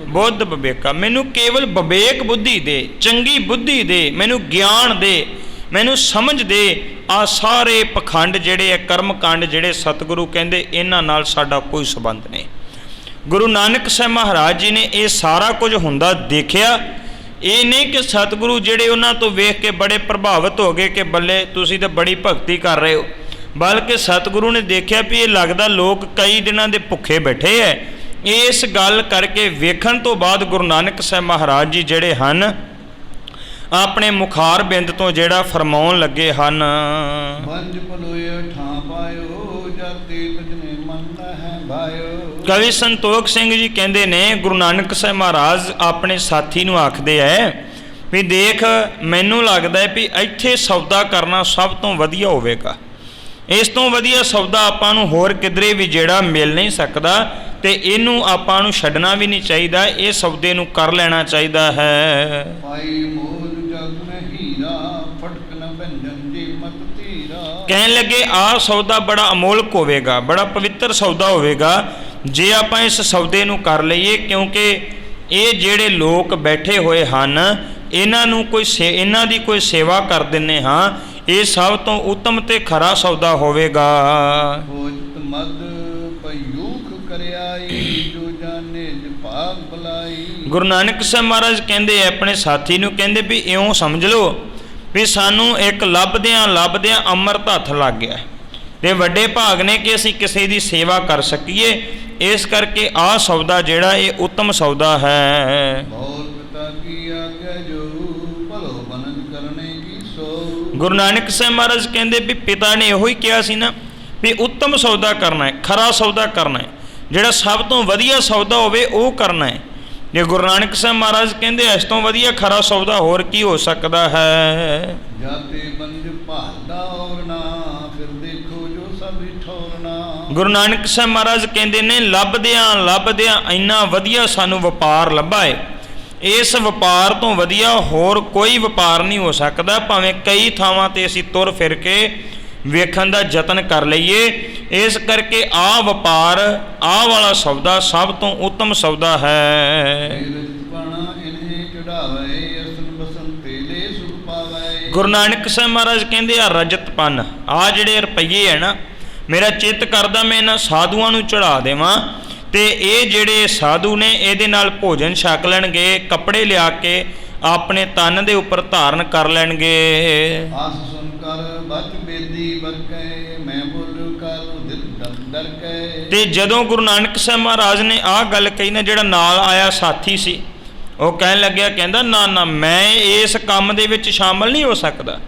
ਬੁੱਧ ਵਿਵੇਕਾ। ਮੈਨੂੰ ਕੇਵਲ ਵਿਵੇਕ ਬੁੱਧੀ ਦੇ, ਚੰਗੀ ਬੁੱਧੀ ਦੇ, ਮੈਨੂੰ ਗਿਆਨ ਦੇ, ਮੈਨੂੰ ਸਮਝ ਦੇ। ਆ ਸਾਰੇ ਪਖੰਡ ਜਿਹੜੇ ਆ, ਕਰਮ ਕਾਂਡ ਜਿਹੜੇ, ਸਤਿਗੁਰੂ ਕਹਿੰਦੇ ਇਹਨਾਂ ਨਾਲ ਸਾਡਾ ਕੋਈ ਸੰਬੰਧ ਨਹੀਂ। ਗੁਰੂ ਨਾਨਕ ਸਾਹਿਬ ਮਹਾਰਾਜ ਜੀ ਨੇ ਇਹ ਸਾਰਾ ਕੁਝ ਹੁੰਦਾ ਦੇਖਿਆ। ਇਹ ਨਹੀਂ ਕਿ ਸਤਿਗੁਰੂ ਜਿਹੜੇ ਉਹਨਾਂ ਤੋਂ ਵੇਖ ਕੇ ਬੜੇ ਪ੍ਰਭਾਵਿਤ ਹੋ ਗਏ ਕਿ ਬੱਲੇ ਤੁਸੀਂ ਤਾਂ ਬੜੀ ਭਗਤੀ ਕਰ ਰਹੇ ਹੋ, ਬਲਕਿ ਸਤਿਗੁਰੂ ਨੇ ਦੇਖਿਆ ਵੀ ਇਹ ਲੱਗਦਾ ਲੋਕ ਕਈ ਦਿਨਾਂ ਦੇ ਭੁੱਖੇ ਬੈਠੇ ਐ। ਇਸ ਗੱਲ ਕਰਕੇ ਵੇਖਣ ਤੋਂ ਬਾਅਦ ਗੁਰੂ ਨਾਨਕ ਸਾਹਿਬ ਮਹਾਰਾਜ ਜੀ ਜਿਹੜੇ ਹਨ ਆਪਣੇ ਮੁਖਾਰ ਬਿੰਦ ਤੋਂ ਜਿਹੜਾ ਫਰਮਾਉਣ ਲੱਗੇ ਹਨ, ਬੰਜ ਪਲੋਏ ਠਾਂ ਪਾਇਓ, ਜਾਤੀ ਤੁਝਨੇ ਮਨ ਹੈ ਭਾਇਓ। ਕਵੀ ਸੰਤੋਖ ਸਿੰਘ ਜੀ ਕਹਿੰਦੇ ਨੇ ਗੁਰੂ ਨਾਨਕ ਸਾਹਿਬ ਮਹਾਰਾਜ ਆਪਣੇ ਸਾਥੀ ਨੂੰ ਆਖਦੇ ਐ ਵੀ ਦੇਖ, ਮੈਨੂੰ ਲੱਗਦਾ ਵੀ ਇੱਥੇ ਸੌਦਾ ਕਰਨਾ ਸਭ ਤੋਂ ਵਧੀਆ ਹੋਵੇਗਾ। ਇਸ ਤੋਂ ਵਧੀਆ ਸੌਦਾ ਆਪਾਂ ਨੂੰ ਹੋਰ ਕਿਧਰੇ ਵੀ ਜਿਹੜਾ ਮਿਲ ਨਹੀਂ ਸਕਦਾ, ਤੇ ਇਹਨੂੰ ਆਪਾਂ ਨੂੰ ਛੱਡਣਾ ਵੀ ਨਹੀਂ ਚਾਹੀਦਾ। ਇਹ ਸੌਦੇ ਨੂੰ ਕਰ ਲੈਣਾ ਚਾਹੀਦਾ ਹੈ। ਪਾਈ ਮੋਲ ਜਗ ਮੈਂ ਹੀਰਾ, ਫਟਕ ਨ ਭੰਜਨ ਦੀ ਮਤ ਧੀਰਾ। ਕਹਿਣ ਲੱਗੇ ਆਹ ਸੌਦਾ ਬੜਾ ਅਮੋਲਕ ਹੋਵੇਗਾ, ਬੜਾ ਪਵਿੱਤਰ ਸੌਦਾ ਹੋਵੇਗਾ ਜੇ ਆਪਾਂ ਇਸ ਸੌਦੇ ਨੂੰ ਕਰ ਲਈਏ, ਕਿਉਂਕਿ ਇਹ ਜਿਹੜੇ ਲੋਕ ਬੈਠੇ ਹੋਏ ਹਨ ਇਹਨਾਂ ਨੂੰ ਇਹਨਾਂ ਦੀ ਕੋਈ ਸੇਵਾ ਕਰ ਦਿੰਦੇ ਹਾਂ, ਇਹ ਸਭ ਤੋਂ ਉੱਤਮ ਤੇ ਖਰਾ ਸੌਦਾ ਹੋਵੇਗਾ। ਖੋਜਤ ਮਦ ਪਯੂਖ ਕਰਿਆਈ, ਜੋ ਜਾਣੇ ਭਾਗ ਬੁਲਾਈ। ਗੁਰੂ ਨਾਨਕ ਸਾਹਿਬ ਮਹਾਰਾਜ ਕਹਿੰਦੇ ਆਪਣੇ ਸਾਥੀ ਨੂੰ, ਕਹਿੰਦੇ ਵੀ ਇਉਂ ਸਮਝ ਲਓ ਵੀ ਸਾਨੂੰ ਇੱਕ ਲੱਭਦਿਆਂ ਲੱਭਦਿਆਂ ਅੰਮ੍ਰਿਤ ਹੱਥ ਲੱਗ ਗਿਆ, ਤੇ ਵੱਡੇ ਭਾਗ ਨੇ ਕਿ ਅਸੀਂ ਕਿਸੇ ਦੀ ਸੇਵਾ ਕਰ ਸਕੀਏ। ਇਸ ਕਰਕੇ ਆਹ ਸੌਦਾ ਜਿਹੜਾ ਇਹ ਉੱਤਮ ਸੌਦਾ ਹੈ। ਬੋਲ ਪਿਤਾ ਕੀ ਆਗਿਆ ਜੋ, ਭਲੋ ਬਨਨ ਕਰਨੇ ਕੀ ਸੋ। ਗੁਰੂ ਨਾਨਕ ਸਾਹਿਬ ਮਹਾਰਾਜ ਕਹਿੰਦੇ ਵੀ ਪਿਤਾ ਨੇ ਇਹੋ ਹੀ ਕਿਹਾ ਸੀ ਨਾ ਵੀ ਉੱਤਮ ਸੌਦਾ ਕਰਨਾ ਹੈ, ਖਰਾ ਸੌਦਾ ਕਰਨਾ ਹੈ, ਜਿਹੜਾ ਸਭ ਤੋਂ ਵਧੀਆ ਸੌਦਾ ਹੋਵੇ ਉਹ ਕਰਨਾ ਹੈ। ਜੇ ਗੁਰੂ ਨਾਨਕ ਸਾਹਿਬ ਮਹਾਰਾਜ ਕਹਿੰਦੇ ਇਸ ਤੋਂ ਵਧੀਆ ਖਰਾ ਸੌਦਾ ਹੋਰ ਕੀ ਹੋ ਸਕਦਾ ਹੈ। ਜਾਤੇ ਬੰਜ ਭਾਲਦਾ ਔਰ ਨਾ, ਫਿਰ ਦੇਖੋ ਜੋ ਸਭ ਠੋਰਨਾ। ਗੁਰੂ ਨਾਨਕ ਸਾਹਿਬ ਮਹਾਰਾਜ ਕਹਿੰਦੇ ਨੇ ਲੱਭਦਿਆਂ ਇੰਨਾ ਵਧੀਆ ਸਾਨੂੰ ਵਪਾਰ ਲੱਭਾ ਏ, ਇਸ ਵਪਾਰ ਤੋਂ ਵਧੀਆ ਹੋਰ ਕੋਈ ਵਪਾਰ ਨਹੀਂ ਹੋ ਸਕਦਾ। ਭਾਵੇਂ ਕਈ ਥਾਵਾਂ ਤੇ ਅਸੀਂ ਤੁਰ ਫਿਰ ਕੇ ਵੇਖਣ ਦਾ ਯਤਨ ਕਰ ਲਈਏ, ਇਸ ਕਰਕੇ ਆਹ ਵਪਾਰ, ਆਹ ਵਾਲਾ ਸੌਦਾ ਸਭ ਤੋਂ ਉੱਤਮ ਸੌਦਾ ਹੈ। ਗੁਰੂ ਨਾਨਕ ਸਾਹਿਬ ਮਹਾਰਾਜ ਕਹਿੰਦੇ ਆ ਰਜਤ ਪੰਨ, ਆਹ ਜਿਹੜੇ ਰੁਪਈਏ ਹੈ ਨਾ, ਮੇਰਾ ਚਿੱਤ ਕਰਦਾ ਮੈਂ ਇਹਨਾਂ ਸਾਧੂਆਂ ਨੂੰ ਚੜ੍ਹਾ ਦੇਵਾਂ ਤੇ ਇਹ ਜਿਹੜੇ ਸਾਧੂ ਨੇ ਇਹਦੇ ਨਾਲ ਭੋਜਨ ਛਕ ਲੈਣਗੇ, ਕੱਪੜੇ ਲਿਆ ਕੇ ਆਪਣੇ ਤਨ ਦੇ ਉੱਪਰ ਧਾਰਨ ਕਰ ਲੈਣਗੇ। ਆਸ ਸੁਨ ਕਰ ਬਚ ਬੇਦੀ ਬਰਕੈ, ਮੈਂ ਬੋਲੂ ਕਰ ਦਿਲ ਡਰ ਕੇ। ਤੇ ਜਦੋਂ ਗੁਰੂ ਨਾਨਕ ਸਾਹਿਬ ਮਹਾਰਾਜ ਨੇ ਆਹ ਗੱਲ ਕਹੀ ਨਾ, ਜਿਹੜਾ ਨਾਲ ਆਇਆ ਸਾਥੀ ਸੀ ਉਹ ਕਹਿਣ ਲੱਗਿਆ, ਕਹਿੰਦਾ ਨਾ ਮੈਂ ਇਸ ਕੰਮ ਦੇ ਵਿੱਚ ਸ਼ਾਮਲ ਨਹੀਂ ਹੋ ਸਕਦਾ,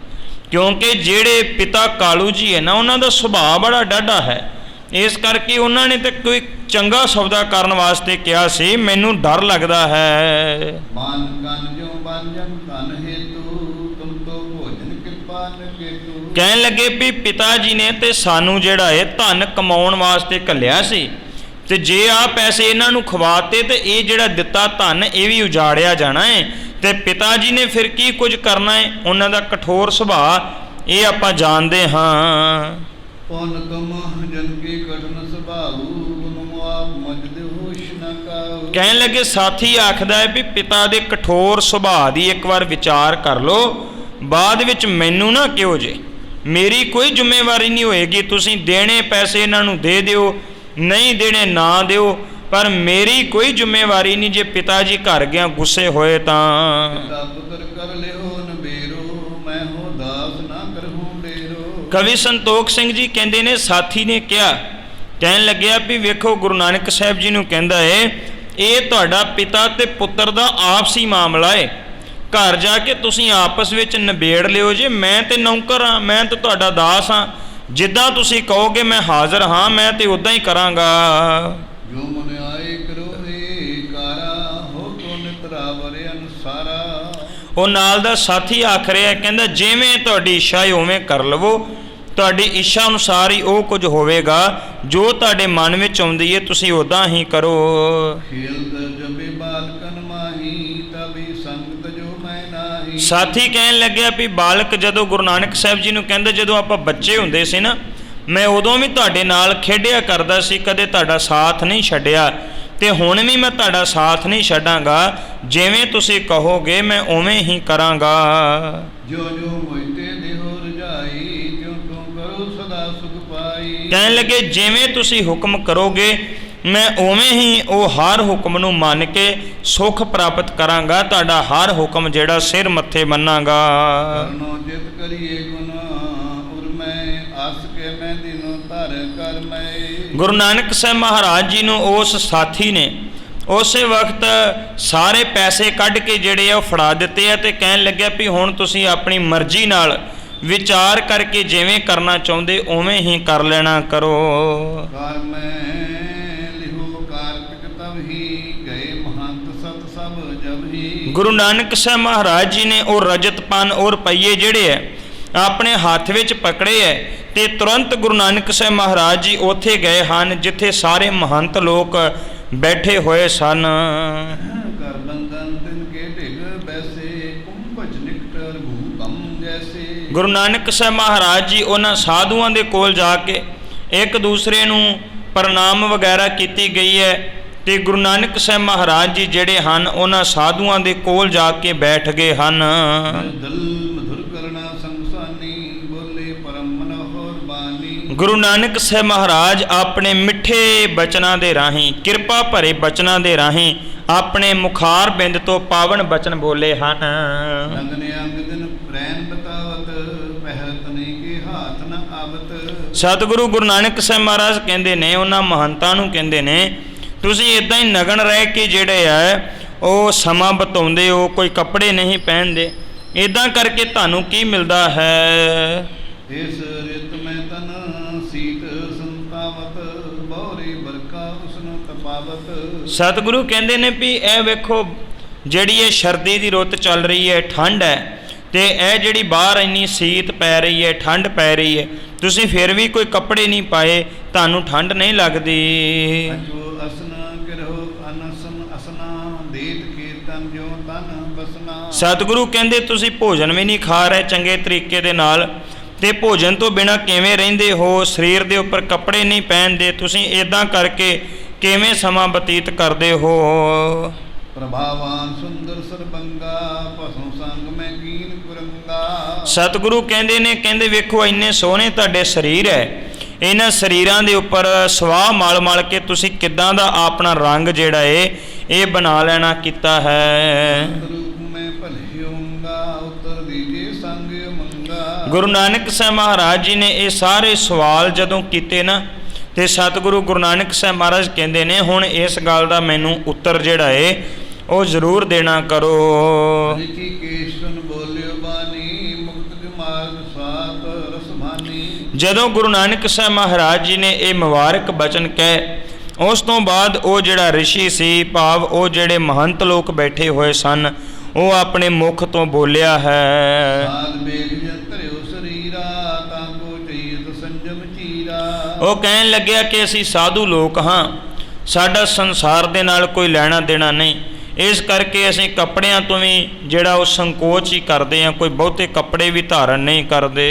ਕਿਉਂਕਿ ਜਿਹੜੇ ਪਿਤਾ ਕਾਲੂ ਜੀ ਹੈ ਨਾ, ਉਹਨਾਂ ਦਾ ਸੁਭਾਅ ਬੜਾ ਡਾਢਾ ਹੈ। ਇਸ ਕਰਕੇ ਉਹਨਾਂ ਨੇ ਤਾਂ ਕੋਈ ਚੰਗਾ ਸੌਦਾ ਕਰਨ ਵਾਸਤੇ ਕਿਹਾ ਸੀ, ਮੈਨੂੰ ਡਰ ਲੱਗਦਾ ਹੈ। ਮਾਨ ਕਨ ਜੋ ਬਾਂਜਨ ਧਨ ਹੇਤੂ, ਤੁਮ ਤੋ ਭੋਜਨ ਕਿਰਪਾ ਨਕੇਤੂ। ਕਹਿਣ ਲੱਗੇ ਵੀ ਪਿਤਾ ਜੀ ਨੇ ਤੇ ਸਾਨੂੰ ਜਿਹੜਾ ਹੈ ਧਨ ਕਮਾਉਣ ਵਾਸਤੇ ਘੱਲਿਆ ਸੀ, ਤੇ ਜੇ ਆਹ ਪੈਸੇ ਇਹਨਾਂ ਨੂੰ ਖਵਾਤੇ ਤੇ ਇਹ ਜਿਹੜਾ ਦਿੱਤਾ ਧਨ ਇਹ ਵੀ ਉਜਾੜਿਆ ਜਾਣਾ ਹੈ, ਤੇ ਪਿਤਾ ਜੀ ਨੇ ਫਿਰ ਕੀ ਕੁਝ ਕਰਨਾ ਹੈ। ਉਹਨਾਂ ਦਾ ਕਠੋਰ ਸੁਭਾਅ ਇਹ ਆਪਾਂ ਜਾਣਦੇ ਹਾਂ। ਪੁਨ ਤੁਮ ਜਨ ਕੀ ਕਠਨ ਸੁਭਾਉ, ਗੁਣ ਆਪ ਮਜਦ ਹੋਸ਼ ਨ ਕਾਉ। ਕਹਿਣ ਲੱਗੇ ਸਾਥੀ ਆਖਦਾ ਹੈ ਵੀ ਪਿਤਾ ਦੇ ਕਠੋਰ ਸੁਭਾਅ ਦੀ ਇੱਕ ਵਾਰ ਵਿਚਾਰ ਕਰ ਲਓ, ਬਾਅਦ ਵਿੱਚ ਮੈਨੂੰ ਨਾ ਕਿਹੋ ਜੇ, ਮੇਰੀ ਕੋਈ ਜ਼ਿੰਮੇਵਾਰੀ ਨਹੀਂ ਹੋਏਗੀ। ਤੁਸੀਂ ਦੇਣੇ ਪੈਸੇ ਇਹਨਾਂ ਨੂੰ ਦੇ ਦਿਓ, ਨਹੀਂ ਦੇਣੇ ਨਾ ਦਿਓ, ਪਰ ਮੇਰੀ ਕੋਈ ਜ਼ਿੰਮੇਵਾਰੀ ਨਹੀਂ ਜੇ ਪਿਤਾ ਜੀ ਘਰ ਗਿਆ ਗੁੱਸੇ ਹੋਏ ਤਾਂ। ਪਿਤਾ ਪੁੱਤਰ ਕਰ ਲਿਓ ਨਬੇਰੋ, ਮੈਂ ਹੋ ਦਾਸ ਨਾ ਕਰਹੂੰ ਡੇਰੋ। ਕਵੀ ਸੰਤੋਖ ਸਿੰਘ ਜੀ ਕਹਿੰਦੇ ਨੇ ਸਾਥੀ ਨੇ ਕਿਹਾ, ਕਹਿਣ ਲੱਗਿਆ ਵੀ ਵੇਖੋ ਗੁਰੂ ਨਾਨਕ ਸਾਹਿਬ ਜੀ ਨੂੰ ਕਹਿੰਦਾ ਏ, ਇਹ ਤੁਹਾਡਾ ਪਿਤਾ ਤੇ ਪੁੱਤਰ ਦਾ ਆਪਸੀ ਮਾਮਲਾ ਏ, ਘਰ ਜਾ ਕੇ ਤੁਸੀਂ ਆਪਸ ਵਿੱਚ ਨਿਬੇੜ ਲਿਓ ਜੇ। ਮੈਂ ਤੇ ਨੌਕਰ ਹਾਂ, ਮੈਂ ਤੇ ਤੁਹਾਡਾ ਦਾਸ ਹਾਂ, ਜਿੱਦਾਂ ਤੁਸੀਂ ਕਹੋਗੇ ਮੈਂ ਹਾਜ਼ਰ ਹਾਂ, ਮੈਂ ਤੇ ਉਦਾਂ ਹੀ ਕਰਾਂਗਾ। ਜੋ ਮਨ ਆਏ ਕਰੋ ਏ ਕਾਰਾ, ਹੋ ਤੋ ਨਿਤਰਾਵਰ ਅਨੁਸਾਰਾ। ਉਹ ਨਾਲ ਦਾ ਸਾਥੀ ਆਖ ਰਿਹਾ, ਕਹਿੰਦਾ ਜਿਵੇਂ ਤੁਹਾਡੀ ਇੱਛਾ ਹੈ ਉਵੇਂ ਕਰ ਲਵੋ, ਤੁਹਾਡੀ ਇੱਛਾ ਅਨੁਸਾਰ ਹੀ ਉਹ ਕੁਝ ਹੋਵੇਗਾ, ਜੋ ਤੁਹਾਡੇ ਮਨ ਵਿੱਚ ਆਉਂਦੀ ਹੈ ਤੁਸੀਂ ਉਦਾਂ ਹੀ ਕਰੋ। ਸਾਥੀ ਕਹਿਣ ਲੱਗਿਆ ਵੀ ਬਾਲਕ ਜਦੋਂ ਗੁਰੂ ਨਾਨਕ ਸਾਹਿਬ ਜੀ ਨੂੰ ਕਹਿੰਦੇ, ਜਦੋਂ ਆਪਾਂ ਬੱਚੇ ਹੁੰਦੇ ਸੀ ਨਾ, ਮੈਂ ਉਦੋਂ ਵੀ ਤੁਹਾਡੇ ਨਾਲ ਖੇਡਿਆ ਕਰਦਾ ਸੀ, ਕਦੇ ਤੁਹਾਡਾ ਸਾਥ ਨਹੀਂ ਛੱਡਿਆ, ਤੇ ਹੁਣ ਵੀ ਮੈਂ ਤੁਹਾਡਾ ਸਾਥ ਨਹੀਂ ਛੱਡਾਂਗਾ। ਜਿਵੇਂ ਤੁਸੀਂ ਕਹੋਗੇ ਮੈਂ ਉਵੇਂ ਹੀ ਕਰਾਂਗਾ। ਜੋ ਜੋ ਮੋਇਤੇ ਦੇਹੋ ਰਜਾਈ, ਤਿਉ ਤੂੰ ਕਰੋ ਸਦਾ ਸੁਖ ਪਾਈ। ਕਹਿਣ ਲੱਗੇ ਜਿਵੇਂ ਤੁਸੀਂ ਹੁਕਮ ਕਰੋਗੇ ਮੈਂ ਉਵੇਂ ਹੀ ਉਹ ਹਰ ਹੁਕਮ ਨੂੰ ਮੰਨ ਕੇ ਸੁਖ ਪ੍ਰਾਪਤ ਕਰਾਂਗਾ, ਤੁਹਾਡਾ ਹਰ ਹੁਕਮ ਜਿਹੜਾ ਸਿਰ ਮੱਥੇ ਮੰਨਾਂਗਾ। ਕਰਨੋ ਜਿਤ ਕਰੀਏ ਗੁਨਾ, ਉਰ ਮੈਂ ਆਸ ਕੇ ਮੈਂ ਦਿਨੋ ਧਰ ਕਰ ਮੈਂ। ਗੁਰੂ ਨਾਨਕ ਸਾਹਿਬ ਮਹਾਰਾਜ ਜੀ ਨੂੰ ਉਸ ਸਾਥੀ ਨੇ ਉਸੇ ਵਕਤ ਸਾਰੇ ਪੈਸੇ ਕੱਢ ਕੇ ਜਿਹੜੇ ਆ ਉਹ ਫੜਾ ਦਿੱਤੇ ਆ, ਤੇ ਕਹਿਣ ਲੱਗਿਆ ਵੀ ਹੁਣ ਤੁਸੀਂ ਆਪਣੀ ਮਰਜ਼ੀ ਨਾਲ ਵਿਚਾਰ ਕਰਕੇ ਜਿਵੇਂ ਕਰਨਾ ਚਾਹੁੰਦੇ ਉਵੇਂ ਹੀ ਕਰ ਲੈਣਾ ਕਰੋ। ਕਰ ਮੈਂ ਲਿਹੋ ਕਾਰਤਿਕ ਤਬ ਹੀ, ਗਏ ਮਹੰਤ ਸਤ ਸਭ ਜਬ ਹੀ। ਗੁਰੂ ਨਾਨਕ ਸਾਹਿਬ ਮਹਾਰਾਜ ਜੀ ਨੇ ਉਹ ਰਜਤ ਪੰਨ ਉਹ ਰੁਪਈਏ ਜਿਹੜੇ ਹੈ ਆਪਣੇ ਹੱਥ ਵਿੱਚ ਪਕੜੇ ਹੈ, ਤੇ ਤੁਰੰਤ ਗੁਰੂ ਨਾਨਕ ਸਾਹਿਬ ਮਹਾਰਾਜ ਜੀ ਉੱਥੇ ਗਏ ਹਨ ਜਿੱਥੇ ਸਾਰੇ ਮਹੰਤ ਲੋਕ ਬੈਠੇ ਹੋਏ ਸਨ। ਕਰ ਬੰਧਨ ਤਿਨ ਕੇ ਢਿਗ ਬੈਸੇ, ਕੁੰਭਜ ਨਿਕਟਰ ਭੂਕੰਮ ਜੈਸੇ। ਗੁਰੂ ਨਾਨਕ ਸਾਹਿਬ ਮਹਾਰਾਜ ਜੀ ਉਹਨਾਂ ਸਾਧੂਆਂ ਦੇ ਕੋਲ ਜਾ ਕੇ ਇੱਕ ਦੂਸਰੇ ਨੂੰ ਪ੍ਰਣਾਮ ਵਗੈਰਾ ਕੀਤੀ ਗਈ ਹੈ, ਤੇ ਗੁਰੂ ਨਾਨਕ ਸਾਹਿਬ ਮਹਾਰਾਜ ਜੀ ਜਿਹੜੇ ਹਨ ਉਹਨਾਂ ਸਾਧੂਆਂ ਦੇ ਕੋਲ ਜਾ ਕੇ ਬੈਠ ਗਏ ਹਨ। ਦਲ ਮਧੁਰ ਕਰਨਾ ਸੰਸਾਨੀ, ਬੋਲੇ ਪਰਮ ਮਨੋਹਰ ਬਾਣੀ। ਗੁਰੂ ਨਾਨਕ ਸਾਹਿਬ ਮਹਾਰਾਜ ਆਪਣੇ ਮਿੱਠੇ ਬਚਨਾਂ ਦੇ ਰਾਹੀਂ, ਕਿਰਪਾ ਭਰੇ ਬਚਨਾਂ ਦੇ ਰਾਹੀਂ ਆਪਣੇ ਮੁਖਾਰ ਬਿੰਦ ਤੋਂ ਪਾਵਨ ਬਚਨ ਬੋਲੇ ਹਨ। ਰੰਗਨੇ ਅੰਗ ਦਿਨ ਪ੍ਰੈਨ ਬਤਾਵਤ, ਪਹਿਤ ਨਹੀਂ ਕੇ ਹਾਥ ਨ ਆਵਤ। ਸਤਿਗੁਰੂ ਗੁਰੂ ਨਾਨਕ ਸਾਹਿਬ ਮਹਾਰਾਜ ਕਹਿੰਦੇ ਨੇ, ਉਹਨਾਂ ਮਹੰਤਾਂ ਨੂੰ ਕਹਿੰਦੇ ਨੇ, ਤੁਸੀਂ ਇਦਾਂ ਹੀ ਨਗਨ ਰਹਿ ਕੇ ਜਿਹੜੇ ਆ ਉਹ ਸਮਾਂ ਬਿਤਾਉਂਦੇ ਹੋ, ਕੋਈ ਕੱਪੜੇ ਨਹੀਂ ਪਹਿਨਦੇ, ਇਦਾਂ ਕਰਕੇ ਤੁਹਾਨੂੰ ਕੀ ਮਿਲਦਾ ਹੈ। ਇਸ ਰਿਤ ਮੈਂ ਤਨ ਸੀਤ ਸੰਤਾਵਤ, ਬਹੁਰੀ ਬਰਕਾ ਉਸਨੂੰ ਤਪ ਪਾਵਤ। ਸਤਿਗੁਰੂ ਕਹਿੰਦੇ ਨੇ ਵੀ ਇਹ ਵੇਖੋ, ਜਿਹੜੀ ਇਹ ਸਰਦੀ ਦੀ ਰੁੱਤ ਚੱਲ ਰਹੀ ਹੈ, ਠੰਡ ਹੈ, ਤੇ ਇਹ ਜਿਹੜੀ ਬਾਹਰ ਇੰਨੀ ਸੀਤ ਪੈ ਰਹੀ ਹੈ, ਠੰਡ ਪੈ ਰਹੀ ਹੈ, ਤੁਸੀਂ ਫਿਰ ਵੀ ਕੋਈ ਕੱਪੜੇ ਨਹੀਂ ਪਾਏ, ਤੁਹਾਨੂੰ ਠੰਡ ਨਹੀਂ ਲੱਗਦੀ। ਅਜੋ ਅਸਨ ਕਿਰਹੁ ਅਨਸਨ ਅਸਨਾ, ਦੇਤ ਕੀਰਤਨ ਜੋ ਤਨ ਬਸਨਾ। ਸਤਿਗੁਰੂ ਕਹਿੰਦੇ ਤੁਸੀਂ ਭੋਜਨ ਵੀ ਨਹੀਂ ਖਾ ਰਹੇ ਚੰਗੇ ਤਰੀਕੇ ਦੇ ਨਾਲ, ਤੇ ਭੋਜਨ ਤੋਂ ਬਿਨਾਂ ਕਿਵੇਂ ਰਹਿੰਦੇ ਹੋ, ਸਰੀਰ ਦੇ ਉੱਪਰ ਕੱਪੜੇ ਨਹੀਂ ਪਹਿਨਦੇ, ਤੁਸੀਂ ਇਦਾਂ ਕਰਕੇ ਕਿਵੇਂ ਸਮਾਂ ਬਤੀਤ ਕਰਦੇ ਹੋ। ਪ੍ਰਭਾਵਾਨ ਸੁੰਦਰ ਸਰਬੰਗਾ, ਭਸਮ ਸੰਗ ਮੈਂ ਕੀਨ ਕੁਰੰਗਾ। ਸਤਿਗੁਰੂ ਕਹਿੰਦੇ ਨੇ, ਕਹਿੰਦੇ ਵੇਖੋ ਇੰਨੇ ਸੋਹਣੇ ਤੁਹਾਡੇ ਸਰੀਰ ਹੈ, ਇਹਨਾਂ ਸਰੀਰਾਂ ਦੇ ਉੱਪਰ ਸਵਾਹ ਮਲ ਮਲ ਕੇ ਤੁਸੀਂ ਕਿੱਦਾਂ ਦਾ ਆਪਣਾ ਰੰਗ ਜਿਹੜਾ ਏ ਇਹ ਬਣਾ ਲੈਣਾ ਕੀਤਾ ਹੈ। ਰੂਪ ਮੈਂ ਭਲੇ ਹੋਊਂਗਾ, ਉਤਰ ਦੀਜੇ ਸੰਗ ਮੰਗਾ। ਗੁਰੂ ਨਾਨਕ ਸਾਹਿਬ ਮਹਾਰਾਜ ਜੀ ਨੇ ਇਹ ਸਾਰੇ ਸਵਾਲ ਜਦੋਂ ਕੀਤੇ ਨਾ, ਤੇ ਸਤਿਗੁਰੂ ਗੁਰੂ ਨਾਨਕ ਸਾਹਿਬ ਮਹਾਰਾਜ ਕਹਿੰਦੇ ਨੇ ਹੁਣ ਇਸ ਗੱਲ ਦਾ ਮੈਨੂੰ ਉੱਤਰ ਜਿਹੜਾ ਏ ਉਹ ਜ਼ਰੂਰ ਦੇਣਾ ਕਰੋ। ਰਿਸ਼ੀਕੇਸ਼ ਸੁਨ ਬੋਲਿਓ ਬਾਣੀ, ਮੁਕਤ ਕੇ ਮਾਰਗ ਸਾਤ ਰਸਮਾਨੀ। ਜਦੋਂ ਗੁਰੂ ਨਾਨਕ ਸਾਹਿਬ ਮਹਾਰਾਜ ਜੀ ਨੇ ਇਹ ਮੁਬਾਰਕ ਬਚਨ ਕਹੇ, ਉਸ ਤੋਂ ਬਾਅਦ ਉਹ ਜਿਹੜਾ ਰਿਸ਼ੀ ਸੀ, ਭਾਵ ਉਹ ਜਿਹੜੇ ਮਹੰਤ ਲੋਕ ਬੈਠੇ ਹੋਏ ਸਨ, ਉਹ ਆਪਣੇ ਮੁਖ ਤੋਂ ਬੋਲਿਆ ਹੈ। ਸਾਧ ਵੇਖ ਜੰਤਰਿਓ ਸਰੀਰਾ, ਤਾਂ ਕੋ ਚੀਤ ਸੰਜਮ ਚੀਰਾ। ਉਹ ਕਹਿਣ ਲੱਗਿਆ ਕਿ ਅਸੀਂ ਸਾਧੂ ਲੋਕ ਹਾਂ, ਸਾਡਾ ਸੰਸਾਰ ਦੇ ਨਾਲ ਕੋਈ ਲੈਣਾ ਦੇਣਾ ਨਹੀਂ, ਇਸ ਕਰਕੇ ਅਸੀਂ ਕੱਪੜਿਆਂ ਤੋਂ ਵੀ ਜਿਹੜਾ ਉਹ ਸੰਕੋਚ ਹੀ ਕਰਦੇ ਹਾਂ, ਕੋਈ ਬਹੁਤੇ ਕੱਪੜੇ ਵੀ ਧਾਰਨ ਨਹੀਂ ਕਰਦੇ।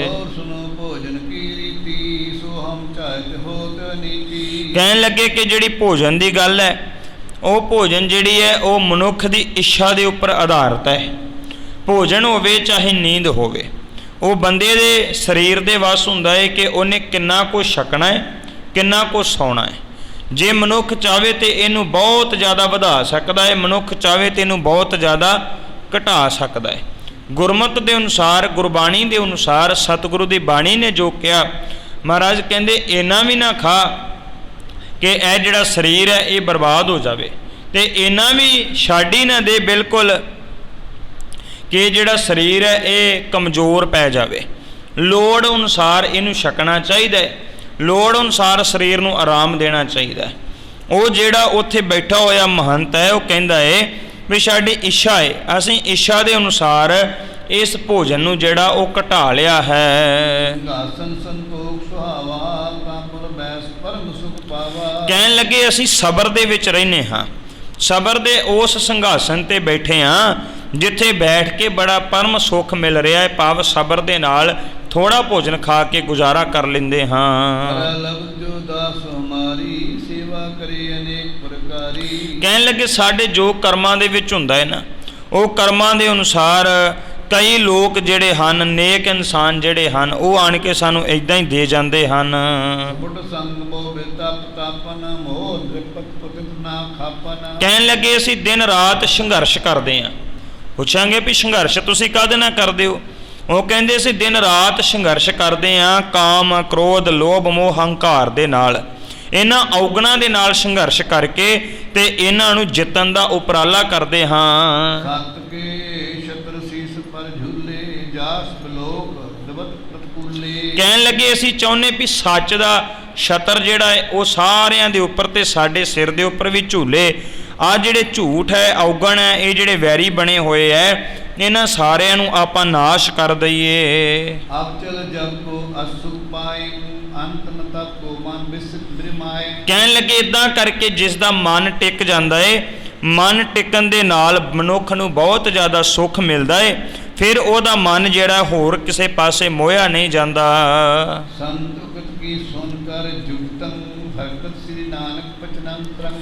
ਹੋਰ ਸੁਨੋ ਭੋਜਨ ਕੀ ਰੀਤੀ, ਸੋ ਹਮ ਚਾਹਤ ਹੋਤ ਨੀਤੀ। ਕਹਿਣ ਲੱਗੇ ਕਿ ਜਿਹੜੀ ਭੋਜਨ ਦੀ ਗੱਲ ਹੈ, ਉਹ ਭੋਜਨ ਜਿਹੜੀ ਹੈ ਉਹ ਮਨੁੱਖ ਦੀ ਇੱਛਾ ਦੇ ਉੱਪਰ ਆਧਾਰਿਤ ਹੈ। ਭੋਜਨ ਹੋਵੇ ਚਾਹੇ ਨੀਂਦ ਹੋਵੇ, ਉਹ ਬੰਦੇ ਦੇ ਸਰੀਰ ਦੇ ਵੱਸ ਹੁੰਦਾ ਹੈ ਕਿ ਉਹਨੇ ਕਿੰਨਾ ਕੁ ਛਕਣਾ ਹੈ, ਕਿੰਨਾ ਕੁ ਸੌਣਾ ਹੈ। ਜੇ ਮਨੁੱਖ ਚਾਹੇ ਤੇ ਇਹਨੂੰ ਬਹੁਤ ਜ਼ਿਆਦਾ ਵਧਾ ਸਕਦਾ ਹੈ, ਮਨੁੱਖ ਚਾਹੇ ਤੇ ਇਹਨੂੰ ਬਹੁਤ ਜ਼ਿਆਦਾ ਘਟਾ ਸਕਦਾ ਹੈ। ਗੁਰਮਤਿ ਦੇ ਅਨੁਸਾਰ, ਗੁਰਬਾਣੀ ਦੇ ਅਨੁਸਾਰ, ਸਤਿਗੁਰੂ ਦੀ ਬਾਣੀ ਨੇ ਜੋ ਕਿਹਾ, ਮਹਾਰਾਜ ਕਹਿੰਦੇ ਇੰਨਾ ਵੀ ਨਾ ਖਾ ਕਿ ਇਹ ਜਿਹੜਾ ਸਰੀਰ ਹੈ ਇਹ ਬਰਬਾਦ ਹੋ ਜਾਵੇ, ਤੇ ਇੰਨਾ ਵੀ ਛੱਡ ਹੀ ਨਾ ਦੇ ਬਿਲਕੁਲ ਕਿ ਜਿਹੜਾ ਸਰੀਰ ਹੈ ਇਹ ਕਮਜ਼ੋਰ ਪੈ ਜਾਵੇ। ਲੋੜ ਅਨੁਸਾਰ ਇਹਨੂੰ ਛਕਣਾ ਚਾਹੀਦਾ ਹੈ, ਲੋੜ ਅਨੁਸਾਰ ਸਰੀਰ ਨੂੰ ਆਰਾਮ ਦੇਣਾ ਚਾਹੀਦਾ ਹੈ। ਉਹ ਜਿਹੜਾ ਉੱਥੇ ਬੈਠਾ ਹੋਇਆ ਮਹੰਤ ਹੈ, ਉਹ ਕਹਿੰਦਾ ਹੈ ਵੀ ਸਾਡੀ ਇੱਛਾ ਹੈ, ਅਸੀਂ ਇੱਛਾ ਦੇ ਅਨੁਸਾਰ ਇਸ ਭੋਜਨ ਨੂੰ ਜਿਹੜਾ ਉਹ ਘਟਾ ਲਿਆ ਹੈ। ਸਿੰਘਾਸਨ ਸੰਤੋਖ ਸੁਹਾਵਾ, ਤਾਂ ਪੁਰ ਬੈਸ ਪਰਮ ਸੁਖ ਪਾਵਾ। ਕਹਿਣ ਲੱਗੇ ਅਸੀਂ ਸਬਰ ਦੇ ਵਿੱਚ ਰਹਿੰਦੇ ਹਾਂ, ਸਬਰ ਦੇ ਉਸ ਸਿੰਘਾਸਨ ਤੇ ਬੈਠੇ ਹਾਂ ਜਿੱਥੇ ਬੈਠ ਕੇ ਬੜਾ ਪਰਮ ਸੁੱਖ ਮਿਲ ਰਿਹਾ ਹੈ, ਭਾਵ ਸਬਰ ਦੇ ਨਾਲ ਥੋੜਾ ਭੋਜਨ ਖਾ ਕੇ ਗੁਜ਼ਾਰਾ ਕਰ ਲੈਂਦੇ ਹਾਂ। ਲਬ ਜੋ ਦਾਸ ਹਮਾਰੀ, ਸੇਵਾ ਕਰੇ ਅਨੇਕ ਪ੍ਰਕਾਰੀ। ਕਹਿਣ ਲੱਗੇ ਸਾਡੇ ਜੋ ਕਰਮਾਂ ਦੇ ਵਿੱਚ ਹੁੰਦਾ ਹੈ ਨਾ, ਉਹ ਕਰਮਾਂ ਦੇ ਅਨੁਸਾਰ ਕਈ ਲੋਕ ਜਿਹੜੇ ਹਨ, ਨੇਕ ਇਨਸਾਨ ਜਿਹੜੇ ਹਨ, ਉਹ ਆਣ ਕੇ ਸਾਨੂੰ ਇਦਾਂ ਹੀ ਦੇ ਜਾਂਦੇ ਹਨ। ਬੁੱਢ ਸੰਗ ਮੋਹ ਬਿਤਪ ਤਾਪਨ, ਮੋਹ ਦ੍ਰਿਪਤ ਪਤਿਤ ਨਾ ਖਾਪਨ। ਕਹਿਣ ਲੱਗੇ ਅਸੀਂ ਦਿਨ ਰਾਤ ਸੰਘਰਸ਼ ਕਰਦੇ ਹਾਂ। ਪੁੱਛਾਂਗੇ ਵੀ ਸੰਘਰਸ਼ ਤੁਸੀਂ ਕਾਹਦੇ ਨਾਲ ਕਰਦੇ ਹੋ? ਉਹ ਕਹਿੰਦੇ ਅਸੀਂ ਦਿਨ ਰਾਤ ਸੰਘਰਸ਼ ਕਰਦੇ ਹਾਂ ਕਾਮ, ਕ੍ਰੋਧ, ਲੋਭ, ਮੋਹ, ਹੰਕਾਰ ਦੇ ਨਾਲ, ਇਹਨਾਂ ਔਗਣਾਂ ਦੇ ਨਾਲ ਸੰਘਰਸ਼ ਕਰਕੇ ਤੇ ਇਹਨਾਂ ਨੂੰ ਜਿੱਤਣ ਦਾ ਉਪਰਾਲਾ ਕਰਦੇ ਹਾਂ। ਸਤ ਕੇ ਛਤਰ ਸੀਸ ਪਰ ਝੂਲੇ, ਜਾਸ ਬਲੋਕ ਦਬਤ ਪ੍ਰਤਕੂਲੇ। ਕਹਿਣ ਲੱਗੇ ਅਸੀਂ ਚਾਹੁੰਦੇ ਵੀ ਸੱਚ ਦਾ ਛਤਰ ਜਿਹੜਾ ਹੈ ਉਹ ਸਾਰਿਆਂ ਦੇ ਉੱਪਰ ਤੇ ਸਾਡੇ ਸਿਰ ਦੇ ਉੱਪਰ ਵੀ ਝੂਲੇ। ਆ ਜਿਹੜੇ ਝੂਠ ਹੈ, ਔਗਣ ਹੈ, ਇਹ ਜਿਹੜੇ ਵੈਰੀ ਬਣੇ ਹੋਏ ਹੈ, ਇਹਨਾਂ ਸਾਰਿਆਂ ਨੂੰ ਆਪਾਂ ਨਾਸ਼ ਕਰ ਦਈਏ। ਆਪ ਚਲ ਜਬ ਕੋ ਅਸੁਖ ਪਾਏ, ਅੰਤ ਨ ਤਪ ਕੋ ਮਨ ਬਿਸਕ ਬ੍ਰਮਾਏ। ਕਹਿਣ ਲੱਗੇ ਇਦਾਂ ਕਰਕੇ ਜਿਸ ਦਾ ਮਨ ਟਿਕ ਜਾਂਦਾ ਏ, ਮਨ ਟਿਕਣ ਦੇ ਨਾਲ ਮਨੁੱਖ ਨੂੰ ਬਹੁਤ ਜ਼ਿਆਦਾ ਸੁੱਖ ਮਿਲਦਾ ਏ, ਫਿਰ ਉਹਦਾ ਮਨ ਜਿਹੜਾ ਹੋਰ ਕਿਸੇ ਪਾਸੇ ਮੋਹਿਆ ਨਹੀਂ ਜਾਂਦਾ। ਸੰਤੁਕਤ ਕੀ ਸੁਨ ਕਰ ਜੁਗਤੰ, ਹਰਕਤ ਸ੍ਰੀ ਨਾਨਕ ਬਚਨੰਤਰੰ।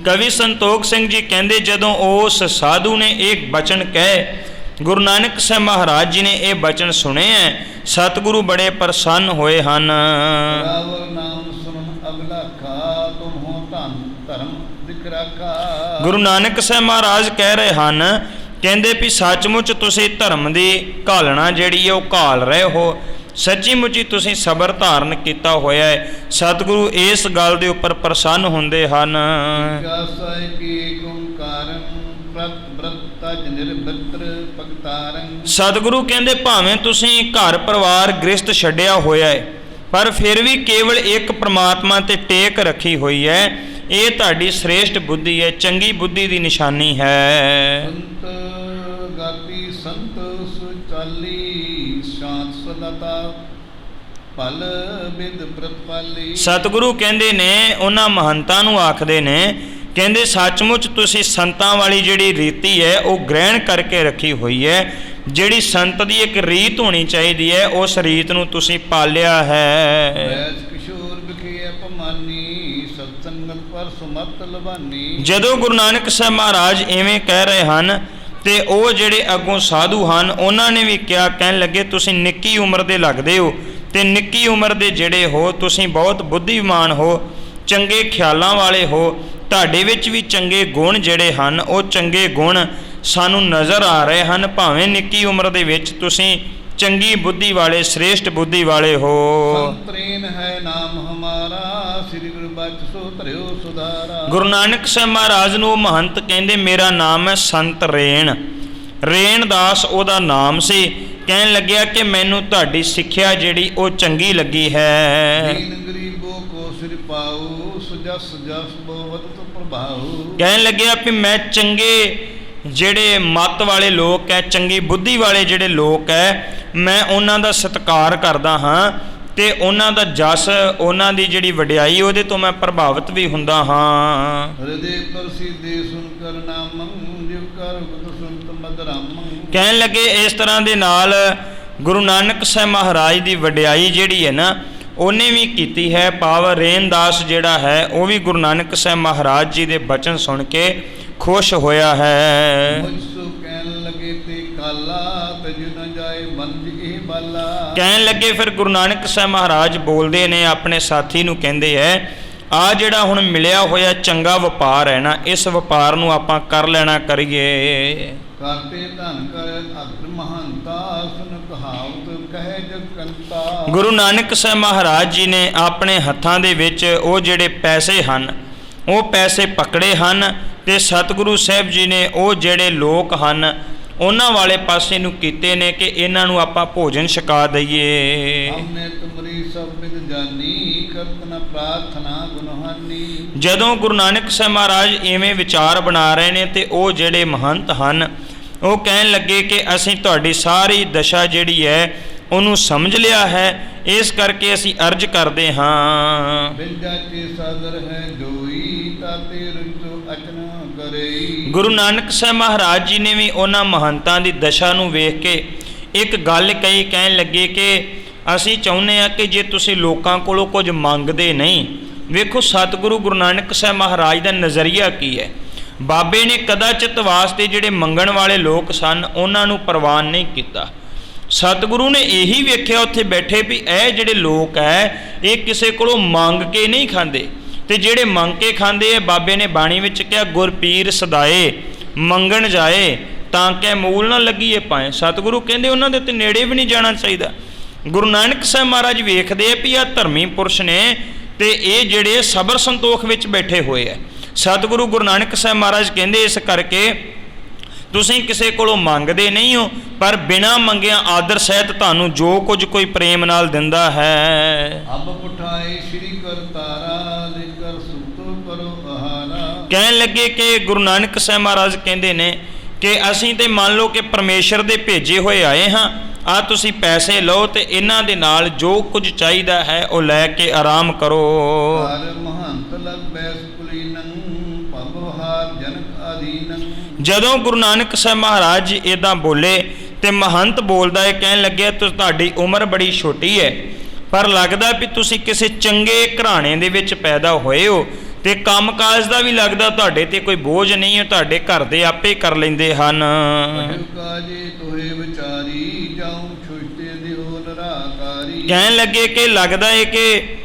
ਕਵੀ ਸੰਤੋਖ ਸਿੰਘ ਜੀ ਕਹਿੰਦੇ ਜਦੋਂ ਉਸ ਸਾਧੂ ਨੇ ਇਹ ਬਚਨ ਕਹੇ, ਗੁਰੂ ਨਾਨਕ ਸਾਹਿਬ ਮਹਾਰਾਜ ਜੀ ਨੇ ਇਹ ਬਚਨ ਸੁਣੇ ਹੈ, ਸਤਿਗੁਰੂ ਬੜੇ ਪ੍ਰਸੰਨ ਹੋਏ ਹਨ। ਰਾਵਰ ਨਾਮ ਸੁਨ ਅਬਲਾਖਾ, ਤੁਮ ਹੋ ਧਨ ਧਰਮ ਦਿਖ ਰਾਖਾ। ਗੁਰੂ ਨਾਨਕ ਸਾਹਿਬ ਮਹਾਰਾਜ ਕਹਿ ਰਹੇ ਹਨ, ਕਹਿੰਦੇ ਵੀ ਸੱਚਮੁੱਚ ਤੁਸੀਂ ਧਰਮ ਦੀ ਘਾਲਣਾ ਜਿਹੜੀ ਹੈ ਉਹ ਘਾਲ ਰਹੇ ਹੋ, ਸੱਚੀ ਮੁੱਚੀ ਤੁਸੀਂ ਸਬਰ ਧਾਰਨ ਕੀਤਾ ਹੋਇਆ ਹੈ। ਸਤਿਗੁਰੂ ਇਸ ਗੱਲ ਦੇ ਉੱਪਰ ਪ੍ਰਸੰਨ ਹੁੰਦੇ ਹਨ। ਸਤਿਗੁਰੂ ਕਹਿੰਦੇ ਭਾਵੇਂ ਤੁਸੀਂ ਘਰ ਪਰਿਵਾਰ ਗ੍ਰਸਤ ਛੱਡਿਆ ਹੋਇਆ ਹੈ, ਪਰ ਫਿਰ ਵੀ ਕੇਵਲ ਇੱਕ ਪ੍ਰਮਾਤਮਾ ਤੇ ਟੇਕ ਰੱਖੀ ਹੋਈ ਹੈ। ਇਹ ਤੁਹਾਡੀ ਸ੍ਰੇਸ਼ਟ ਬੁੱਧੀ ਹੈ, ਚੰਗੀ ਬੁੱਧੀ ਦੀ ਨਿਸ਼ਾਨੀ ਹੈ। ਸੰਤ ਗਾਤੀ ਸੰਤ ਸੁਚਾਲੀ ਸ਼ਾਂਤ ਸਦਾਤਾ ਪਲ ਬਿਦ ਪ੍ਰਤਪਾਲੀ। ਸਤਿਗੁਰੂ ਕਹਿੰਦੇ ਨੇ, ਉਹਨਾਂ ਮਹੰਤਾਂ ਨੂੰ ਆਖਦੇ ਨੇ, ਕਹਿੰਦੇ ਸੱਚਮੁੱਚ ਤੁਸੀਂ ਸੰਤਾਂ ਵਾਲੀ ਜਿਹੜੀ ਰੀਤੀ ਹੈ ਉਹ ਗ੍ਰਹਿਣ ਕਰਕੇ ਰੱਖੀ ਹੋਈ ਹੈ। ਜਿਹੜੀ ਸੰਤ ਦੀ ਇੱਕ ਰੀਤ ਹੋਣੀ ਚਾਹੀਦੀ ਹੈ, ਉਸ ਰੀਤ ਨੂੰ ਤੁਸੀਂ ਪਾਲਿਆ ਹੈ। ਵੈਸ ਕਿਸ਼ੋਰ ਵਿਖੇ ਅਪਮਾਨੀ ਸਤਸੰਗਤ ਪਰ ਸੁਮਤ ਲਵਾਨੀ। ਜਦੋਂ ਗੁਰੂ ਨਾਨਕ ਸਾਹਿਬ ਮਹਾਰਾਜ ਐਵੇਂ ਕਹਿ ਰਹੇ ਹਨ ਤੇ ਉਹ ਜਿਹੜੇ ਅੱਗੋਂ ਸਾਧੂ ਹਨ ਉਹਨਾਂ ਨੇ ਵੀ ਕਿਹਾ, ਕਹਿਣ ਲੱਗੇ ਤੁਸੀਂ ਨਿੱਕੀ ਉਮਰ ਦੇ ਲੱਗਦੇ ਹੋ ਤੇ ਨਿੱਕੀ ਉਮਰ ਦੇ ਜਿਹੜੇ ਹੋ ਤੁਸੀਂ ਬਹੁਤ ਬੁੱਧੀਮਾਨ ਹੋ, ਚੰਗੇ ਖਿਆਲਾਂ ਵਾਲੇ ਹੋ, ਤੁਹਾਡੇ ਵਿੱਚ ਵੀ ਚੰਗੇ ਗੁਣ ਜਿਹੜੇ ਹਨ ਉਹ ਚੰਗੇ ਗੁਣ ਸਾਨੂੰ ਨਜ਼ਰ ਆ ਰਹੇ ਹਨ। ਭਾਵੇਂ ਨਿੱਕੀ ਉਮਰ ਦੇ ਵਿੱਚ ਤੁਸੀਂ ਚੰਗੀ ਬੁੱਧੀ ਵਾਲੇ, ਸ੍ਰੇਸ਼ਟ ਬੁੱਧੀ ਵਾਲੇ ਹੋ। ਸੰਤ੍ਰੇਨ ਹੈ ਨਾਮ ਹਮਾਰਾ ਸ੍ਰੀ ਗੁਰੂ ਬਚ ਸੋ ਧਰਿਓ ਸੁਧਾਰਾ। ਗੁਰੂ ਨਾਨਕ ਸਾਹਿਬ ਮਹਾਰਾਜ ਨੂੰ ਉਹ ਮਹੰਤ ਕਹਿੰਦੇ, ਮੇਰਾ ਨਾਮ ਹੈ ਸੰਤ ਰੇਣ। ਰੇਣ ਦਾਸ ਉਹਦਾ ਨਾਮ ਸੀ। ਕਹਿਣ ਲੱਗਿਆ ਕਿ ਮੈਨੂੰ ਤੁਹਾਡੀ ਸਿੱਖਿਆ ਜਿਹੜੀ ਉਹ ਚੰਗੀ ਲੱਗੀ ਹੈ। ਦੀਨ ਗਰੀਬੋ ਕੋ ਸਿਰ ਪਾਉ ਸੁਜਸ ਜਸ ਬੋਵਤ ਪ੍ਰਭਾਉ। ਕਹਿਣ ਲੱਗਿਆ ਵੀ ਮੈਂ ਚੰਗੇ ਜਿਹੜੇ ਮੱਤ ਵਾਲੇ ਲੋਕ ਹੈ, ਚੰਗੀ ਬੁੱਧੀ ਵਾਲੇ ਜਿਹੜੇ ਲੋਕ ਹੈ, ਮੈਂ ਉਹਨਾਂ ਦਾ ਸਤਿਕਾਰ ਕਰਦਾ ਹਾਂ ਤੇ ਉਹਨਾਂ ਦਾ ਜਸ, ਉਹਨਾਂ ਦੀ ਜਿਹੜੀ ਵਡਿਆਈ, ਉਹਦੇ ਤੋਂ ਮੈਂ ਪ੍ਰਭਾਵਿਤ ਵੀ ਹੁੰਦਾ ਹਾਂ। ਹਿਰਦੇ ਪ੍ਰਸਿੱਧੇ ਸੁਨ ਕਰ ਨਾਮੰ ਜਿਵ ਕਰ ਗੁਰ ਸੁਨਤ ਮਦਰਾਮੰ। ਕਹਿਣ ਲੱਗੇ ਇਸ ਤਰ੍ਹਾਂ ਦੇ ਨਾਲ ਗੁਰੂ ਨਾਨਕ ਸਾਹਿਬ ਮਹਾਰਾਜ ਦੀ ਵਡਿਆਈ ਜਿਹੜੀ ਹੈ ਨਾ ਉਹਨੇ ਵੀ ਕੀਤੀ ਹੈ। ਭਾਵ ਰੇਨਦਾਸ ਜਿਹੜਾ ਹੈ ਉਹ ਵੀ ਗੁਰੂ ਨਾਨਕ ਸਾਹਿਬ ਮਹਾਰਾਜ ਜੀ ਦੇ ਬਚਨ ਸੁਣ ਕੇ ਖੁਸ਼ ਹੋਇਆ ਹੈ। ਮੁਝ ਸੋ ਕਹਿਣ ਲਗੇ ਤੇ ਕਾਲਾ ਤਜ ਨ ਜਾਏ ਬੰਦ ਇਹ ਬਾਲਾ। ਕਹਿਣ ਲੱਗੇ ਫਿਰ ਗੁਰੂ ਨਾਨਕ ਸਾਹਿਬ ਮਹਾਰਾਜ ਬੋਲਦੇ ਨੇ, ਆਪਣੇ ਸਾਥੀ ਨੂੰ ਕਹਿੰਦੇ ਹੈ, ਆ ਜਿਹੜਾ ਹੁਣ ਮਿਲਿਆ ਹੋਇਆ ਚੰਗਾ ਵਪਾਰ ਹੈ ਨਾ, ਇਸ ਵਪਾਰ ਨੂੰ ਆਪਾਂ ਕਰ ਲੈਣਾ ਕਰੀਏ। ਕਰਤੇ ਧਨ ਕਰ ਅਗਰ ਮਹੰਤਾ ਸੁਨ ਕਹਾਵਤ ਕਹੇ ਜਗਕੰਤਾ। ਗੁਰੂ ਨਾਨਕ ਸਾਹਿਬ ਮਹਾਰਾਜ ਜੀ ਨੇ ਆਪਣੇ ਹੱਥਾਂ ਦੇ ਵਿੱਚ ਉਹ ਜਿਹੜੇ ਪੈਸੇ ਹਨ ਉਹ ਪੈਸੇ ਪਕੜੇ ਹਨ ਤੇ ਸਤਿਗੁਰੂ ਸਾਹਿਬ ਜੀ ਨੇ ਉਹ ਜਿਹੜੇ ਲੋਕ ਹਨ ਉਹਨਾਂ ਵਾਲੇ ਪਾਸੇ ਨੂੰ ਕੀਤੇ ਨੇ ਕਿ ਇਹਨਾਂ ਨੂੰ ਆਪਾਂ ਭੋਜਨ ਛਕਾ ਦਈਏ। ਹਮਨੇ ਤੁਮਰੀ ਸਭ ਬਿਦ ਜਾਨੀ ਕਰਤ ਨ ਪ੍ਰਾਰਥਨਾ ਗੁਨਹਾਨੀ। ਜਦੋਂ ਗੁਰੂ ਨਾਨਕ ਸਾਹਿਬ ਮਹਾਰਾਜ ਇਵੇਂ ਵਿਚਾਰ ਬਣਾ ਰਹੇ ਨੇ ਤੇ ਉਹ ਜਿਹੜੇ ਮਹੰਤ ਹਨ ਉਹ ਕਹਿਣ ਲੱਗੇ ਕਿ ਅਸੀਂ ਤੁਹਾਡੀ ਸਾਰੀ ਦਸ਼ਾ ਜਿਹੜੀ ਹੈ ਉਹਨੂੰ ਸਮਝ ਲਿਆ ਹੈ, ਇਸ ਕਰਕੇ ਅਸੀਂ ਅਰਜ਼ ਕਰਦੇ ਹਾਂ। ਬਿਨ ਜਾਚੇ ਸਾਦਰ ਹੈ ਜੋਈ ਤਾਤੇ ਰੁਚੋ ਅਚਨ ਕਰੇਈ। ਗੁਰੂ ਨਾਨਕ ਸਾਹਿਬ ਮਹਾਰਾਜ ਜੀ ਨੇ ਵੀ ਉਹਨਾਂ ਮਹੰਤਾਂ ਦੀ ਦਸ਼ਾ ਨੂੰ ਵੇਖ ਕੇ ਇੱਕ ਗੱਲ ਕਹੀ। ਕਹਿਣ ਲੱਗੇ ਕਿ ਅਸੀਂ ਚਾਹੁੰਦੇ ਹਾਂ ਕਿ ਜੇ ਤੁਸੀਂ ਲੋਕਾਂ ਕੋਲੋਂ ਕੁਝ ਮੰਗਦੇ ਨਹੀਂ, ਵੇਖੋ ਸਤਿਗੁਰੂ ਗੁਰੂ ਨਾਨਕ ਸਾਹਿਬ ਮਹਾਰਾਜ ਦਾ ਨਜ਼ਰੀਆ ਕੀ ਹੈ। ਬਾਬੇ ਨੇ ਕਦਾਚਿਤ ਵਾਸਤੇ ਜਿਹੜੇ ਮੰਗਣ ਵਾਲੇ ਲੋਕ ਸਨ ਉਹਨਾਂ ਨੂੰ ਪ੍ਰਵਾਨ ਨਹੀਂ ਕੀਤਾ। ਸਤਿਗੁਰੂ ਨੇ ਇਹੀ ਵੇਖਿਆ ਉੱਥੇ ਬੈਠੇ ਵੀ ਇਹ ਜਿਹੜੇ ਲੋਕ ਹੈ ਇਹ ਕਿਸੇ ਕੋਲੋਂ ਮੰਗ ਕੇ ਨਹੀਂ ਖਾਂਦੇ, ਤੇ ਜਿਹੜੇ ਮੰਗ ਕੇ ਖਾਂਦੇ ਆ, ਬਾਬੇ ਨੇ ਬਾਣੀ ਵਿੱਚ ਕਿਹਾ, ਗੁਰਪੀਰ ਸਦਾਏ ਮੰਗਣ ਜਾਏ ਤਾਂ ਕਿ ਮੂਲ ਨਾ ਲੱਗੀਏ ਪਾਏ। ਸਤਿਗੁਰੂ ਕਹਿੰਦੇ ਉਹਨਾਂ ਦੇ ਉੱਤੇ ਨੇੜੇ ਵੀ ਨਹੀਂ ਜਾਣਾ ਚਾਹੀਦਾ। ਗੁਰੂ ਨਾਨਕ ਸਾਹਿਬ ਮਹਾਰਾਜ ਵੇਖਦੇ ਆ ਵੀ ਆਹ ਧਰਮੀ ਪੁਰਸ਼ ਨੇ ਤੇ ਇਹ ਜਿਹੜੇ ਸਬਰ ਸੰਤੋਖ ਵਿੱਚ ਬੈਠੇ ਹੋਏ ਆ। ਸਤਿਗੁਰੂ ਗੁਰੂ ਨਾਨਕ ਸਾਹਿਬ ਮਹਾਰਾਜ ਕਹਿੰਦੇ ਇਸ ਕਰਕੇ ਤੁਸੀਂ ਕਿਸੇ ਕੋਲੋਂ ਮੰਗਦੇ ਨਹੀਂ ਹੋ, ਪਰ ਬਿਨਾਂ ਮੰਗਿਆਂ ਆਦਰ ਸਹਿਤ ਤੁਹਾਨੂੰ ਜੋ ਕੁਝ ਕੋਈ ਪ੍ਰੇਮ ਨਾਲ ਦਿੰਦਾ ਹੈ। ਅਬ ਉਠਾਏ ਸ਼੍ਰੀ ਕਰਤਾਰਾ ਲਿਖ ਕਰ ਸੁਤੋ ਕਰੋ ਆਹਾਰਾ। ਕਹਿਣ ਲੱਗੇ ਕਿ ਗੁਰੂ ਨਾਨਕ ਸਾਹਿਬ ਮਹਾਰਾਜ ਕਹਿੰਦੇ ਨੇ ਕਿ ਅਸੀਂ ਤੇ ਮੰਨ ਲਓ ਕਿ ਪਰਮੇਸ਼ਰ ਦੇ ਭੇਜੇ ਹੋਏ ਆਏ ਹਾਂ, ਆ ਤੁਸੀਂ ਪੈਸੇ ਲਓ ਤੇ ਇਹਨਾਂ ਦੇ ਨਾਲ ਜੋ ਕੁਝ ਚਾਹੀਦਾ ਹੈ ਉਹ ਲੈ ਕੇ ਆਰਾਮ ਕਰੋ। ਹਰ ਮਹੰਤ ਲਗ ਬੈਸ ਕੁਲੀਨੰ ਭਵਹਾਰ ਜਨਕ ਆਦੀਨੰ। ਜਦੋਂ ਗੁਰੂ ਨਾਨਕ ਸਾਹਿਬ ਮਹਾਰਾਜ ਜੀ ਇੱਦਾਂ ਬੋਲੇ ਤੇ ਮਹੰਤ ਬੋਲਦਾ ਹੈ, ਕਹਿਣ ਲੱਗਿਆ ਤੁਹਾਡੀ ਉਮਰ ਬੜੀ ਛੋਟੀ ਹੈ, ਪਰ ਲੱਗਦਾ ਵੀ ਤੁਸੀਂ ਕਿਸੇ ਚੰਗੇ ਘਰਾਣੇ ਦੇ ਵਿੱਚ ਪੈਦਾ ਹੋਏ ਹੋ ਤੇ ਕੰਮਕਾਜ ਦਾ ਵੀ ਲੱਗਦਾ ਤੁਹਾਡੇ ਤੇ ਕੋਈ ਬੋਝ ਨਹੀਂ ਹੈ, ਤੁਹਾਡੇ ਘਰ ਦੇ ਆਪੇ ਕਰ ਲੈਂਦੇ ਹਨ। ਕਾਜੇ ਤੋਹੇ ਵਿਚਾਰੀ ਜਾਉ ਛੁਟੇ ਦਿਓ ਨਰਾਕਾਰੀ। ਕਹਿਣ ਲੱਗੇ ਕਿ ਲੱਗਦਾ ਹੈ ਕਿ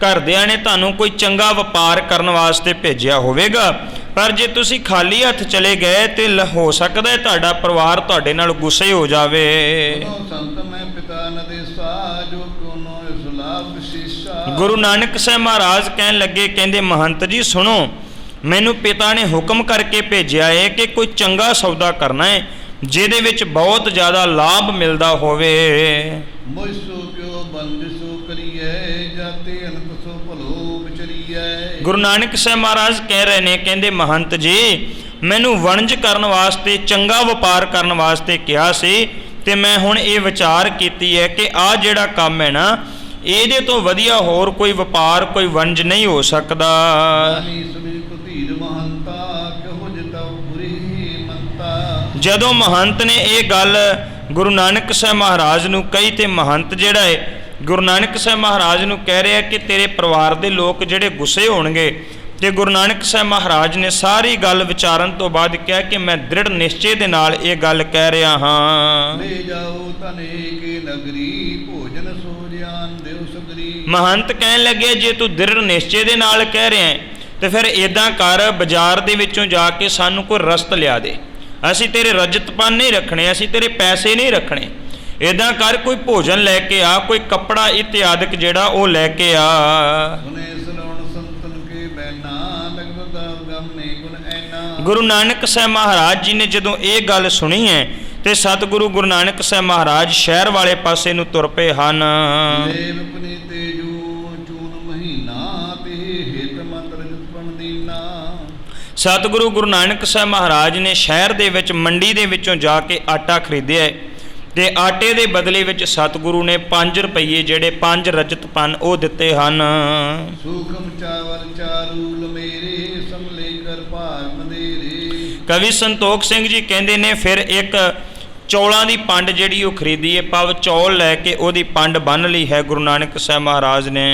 ਘਰਦਿਆਂ ਨੇ ਤੁਹਾਨੂੰ ਕੋਈ ਚੰਗਾ ਵਪਾਰ ਕਰਨ ਵਾਸਤੇ ਭੇਜਿਆ ਹੋਵੇਗਾ, ਪਰ ਜੇ ਤੁਸੀਂ ਖਾਲੀ ਹੱਥ ਚਲੇ ਗਏ ਤੇ ਹੋ ਸਕਦਾ ਹੈ ਤੁਹਾਡਾ ਪਰਿਵਾਰ ਤੁਹਾਡੇ ਨਾਲ ਗੁੱਸੇ ਹੋ ਜਾਵੇ। ਸੰਤ ਮੈਂ ਪਿਤਾ ਨਦੇਸਾ ਜੋ ਕੋਨੋ ਇਸਲਾਮ ਵਿਸ਼ੇਸ਼ਾ। ਗੁਰੂ ਨਾਨਕ ਸਾਹਿਬ ਮਹਾਰਾਜ ਕਹਿਣ ਲੱਗੇ, ਕਹਿੰਦੇ ਮਹੰਤ ਜੀ ਸੁਣੋ, ਮੈਨੂੰ ਪਿਤਾ ਨੇ ਹੁਕਮ ਕਰਕੇ ਭੇਜਿਆ ਹੈ ਕਿ ਕੋਈ ਚੰਗਾ ਸੌਦਾ ਕਰਨਾ ਹੈ, ਜਿਹਦੇ ਵਿੱਚ ਬਹੁਤ ਜ਼ਿਆਦਾ ਲਾਭ ਮਿਲਦਾ ਹੋਵੇ। ਮੁਝ ਸੋ ਕਿਉ ਬੰਦ ਸੋ ਕਰੀਐ, ਜਾਤੇ ਅਨੰਤ ਸੋ ਭਲੋ ਵਿਚਰੀਐ। ਗੁਰੂ ਨਾਨਕ ਸਾਹਿਬ ਮਹਾਰਾਜ ਕਹਿ ਰਹੇ ਨੇ, ਕਹਿੰਦੇ ਮਹੰਤ ਜੀ ਮੈਨੂੰ ਵਣਜ ਕਰਨ ਵਾਸਤੇ, ਚੰਗਾ ਵਪਾਰ ਕਰਨ ਵਾਸਤੇ ਕਿਹਾ ਸੀ, ਤੇ ਮੈਂ ਹੁਣ ਇਹ ਵਿਚਾਰ ਕੀਤੀ ਹੈ ਕਿ ਆਹ ਜਿਹੜਾ ਕੰਮ ਹੈ ਨਾ, ਇਹਦੇ ਤੋਂ ਵਧੀਆ ਹੋਰ ਕੋਈ ਵਪਾਰ, ਕੋਈ ਵਣਜ ਨਹੀਂ ਹੋ ਸਕਦਾ। ਜਦੋਂ ਮਹੰਤ ਨੇ ਇਹ ਗੱਲ ਗੁਰੂ ਨਾਨਕ ਸਾਹਿਬ ਮਹਾਰਾਜ ਨੂੰ ਕਹੀ, ਤੇ ਮਹੰਤ ਜਿਹੜਾ ਹੈ ਗੁਰੂ ਨਾਨਕ ਸਾਹਿਬ ਮਹਾਰਾਜ ਨੂੰ ਕਹਿ ਰਿਹਾ ਕਿ ਤੇਰੇ ਪਰਿਵਾਰ ਦੇ ਲੋਕ ਜਿਹੜੇ ਗੁੱਸੇ ਹੋਣਗੇ। ਤੇ ਗੁਰੂ ਨਾਨਕ ਸਾਹਿਬ ਮਹਾਰਾਜ ਨੇ ਸਾਰੀ ਗੱਲ ਵਿਚਾਰਨ ਤੋਂ ਬਾਅਦ ਕਿਹਾ ਕਿ ਮੈਂ ਦ੍ਰਿੜ ਨਿਸ਼ਚੇ ਦੇ ਨਾਲ ਇਹ ਗੱਲ ਕਹਿ ਰਿਹਾ ਹਾਂ। ਲੈ ਜਾਓ ਤਨੇ ਕੀ ਨਗਰੀ, ਭੋਜਨ ਸੋ ਜਾਨ ਦਿਓ ਸਗਰੀ। ਮਹੰਤ ਕਹਿਣ ਲੱਗੇ ਜੇ ਤੂੰ ਦ੍ਰਿੜ ਨਿਸ਼ਚੇ ਦੇ ਨਾਲ ਕਹਿ ਰਿਹਾ ਹੈ ਤੇ ਫਿਰ ਇਦਾਂ ਕਰ, ਬਾਜ਼ਾਰ ਦੇ ਵਿੱਚੋਂ ਜਾ ਕੇ ਸਾਨੂੰ ਕੋਈ ਰਸਤ ਲਿਆ ਦੇ। ਅਸੀਂ ਤੇਰੇ ਰਜਤਪਨ ਨਹੀਂ ਰੱਖਣੇ, ਅਸੀਂ ਤੇਰੇ ਪੈਸੇ ਨਹੀਂ ਰੱਖਣੇ। ਇਦਾਂ ਕਰ ਕੋਈ ਭੋਜਨ ਲੈ ਕੇ ਆ, ਕੋਈ ਕੱਪੜਾ ਇਤਿਆਦਿਕ ਜਿਹੜਾ ਉਹ ਲੈ ਕੇ ਆ। ਗੁਰੂ ਨਾਨਕ ਸਾਹਿਬ ਮਹਾਰਾਜ ਜੀ ਨੇ ਜਦੋਂ ਇਹ ਗੱਲ ਸੁਣੀ ਹੈ ਤੇ ਸਤਿਗੁਰੂ ਗੁਰੂ ਨਾਨਕ ਸਾਹਿਬ ਮਹਾਰਾਜ ਸ਼ਹਿਰ ਵਾਲੇ ਪਾਸੇ ਨੂੰ ਤੁਰ ਪਏ ਹਨ। ਸਤਿਗੁਰੂ ਗੁਰੂ ਨਾਨਕ ਸਾਹਿਬ ਮਹਾਰਾਜ ਨੇ ਸ਼ਹਿਰ ਦੇ ਵਿੱਚ ਮੰਡੀ ਦੇ ਵਿੱਚੋਂ ਜਾ ਕੇ ਆਟਾ ਖਰੀਦਿਆ, ਤੇ ਆਟੇ ਦੇ ਬਦਲੇ ਵਿੱਚ ਸਤਿਗੁਰੂ ਨੇ 5 ਰੁਪਏ ਜਿਹੜੇ 5 ਰਜਤ ਪਨ ਉਹ ਦਿੱਤੇ ਹਨ। ਸੂਖਮ ਚਾਵਲ ਚਾਰੂਲ ਮੇਰੇ, ਸਮਲੇ ਕਰ ਭਾਰ ਮਦੇਰੇ। ਕਵੀ ਸੰਤੋਖ ਸਿੰਘ ਜੀ ਕਹਿੰਦੇ ਨੇ ਫਿਰ ਇੱਕ ਚੌਲਾਂ ਦੀ ਪੰਡ ਜਿਹੜੀ ਉਹ ਖਰੀਦੀ ਹੈ, ਪਵ ਚੌਲ ਲੈ ਕੇ ਉਹਦੀ ਪੰਡ ਬੰਨ੍ਹ ਲਈ ਹੈ ਗੁਰੂ ਨਾਨਕ ਸਾਹਿਬ ਮਹਾਰਾਜ ਨੇ।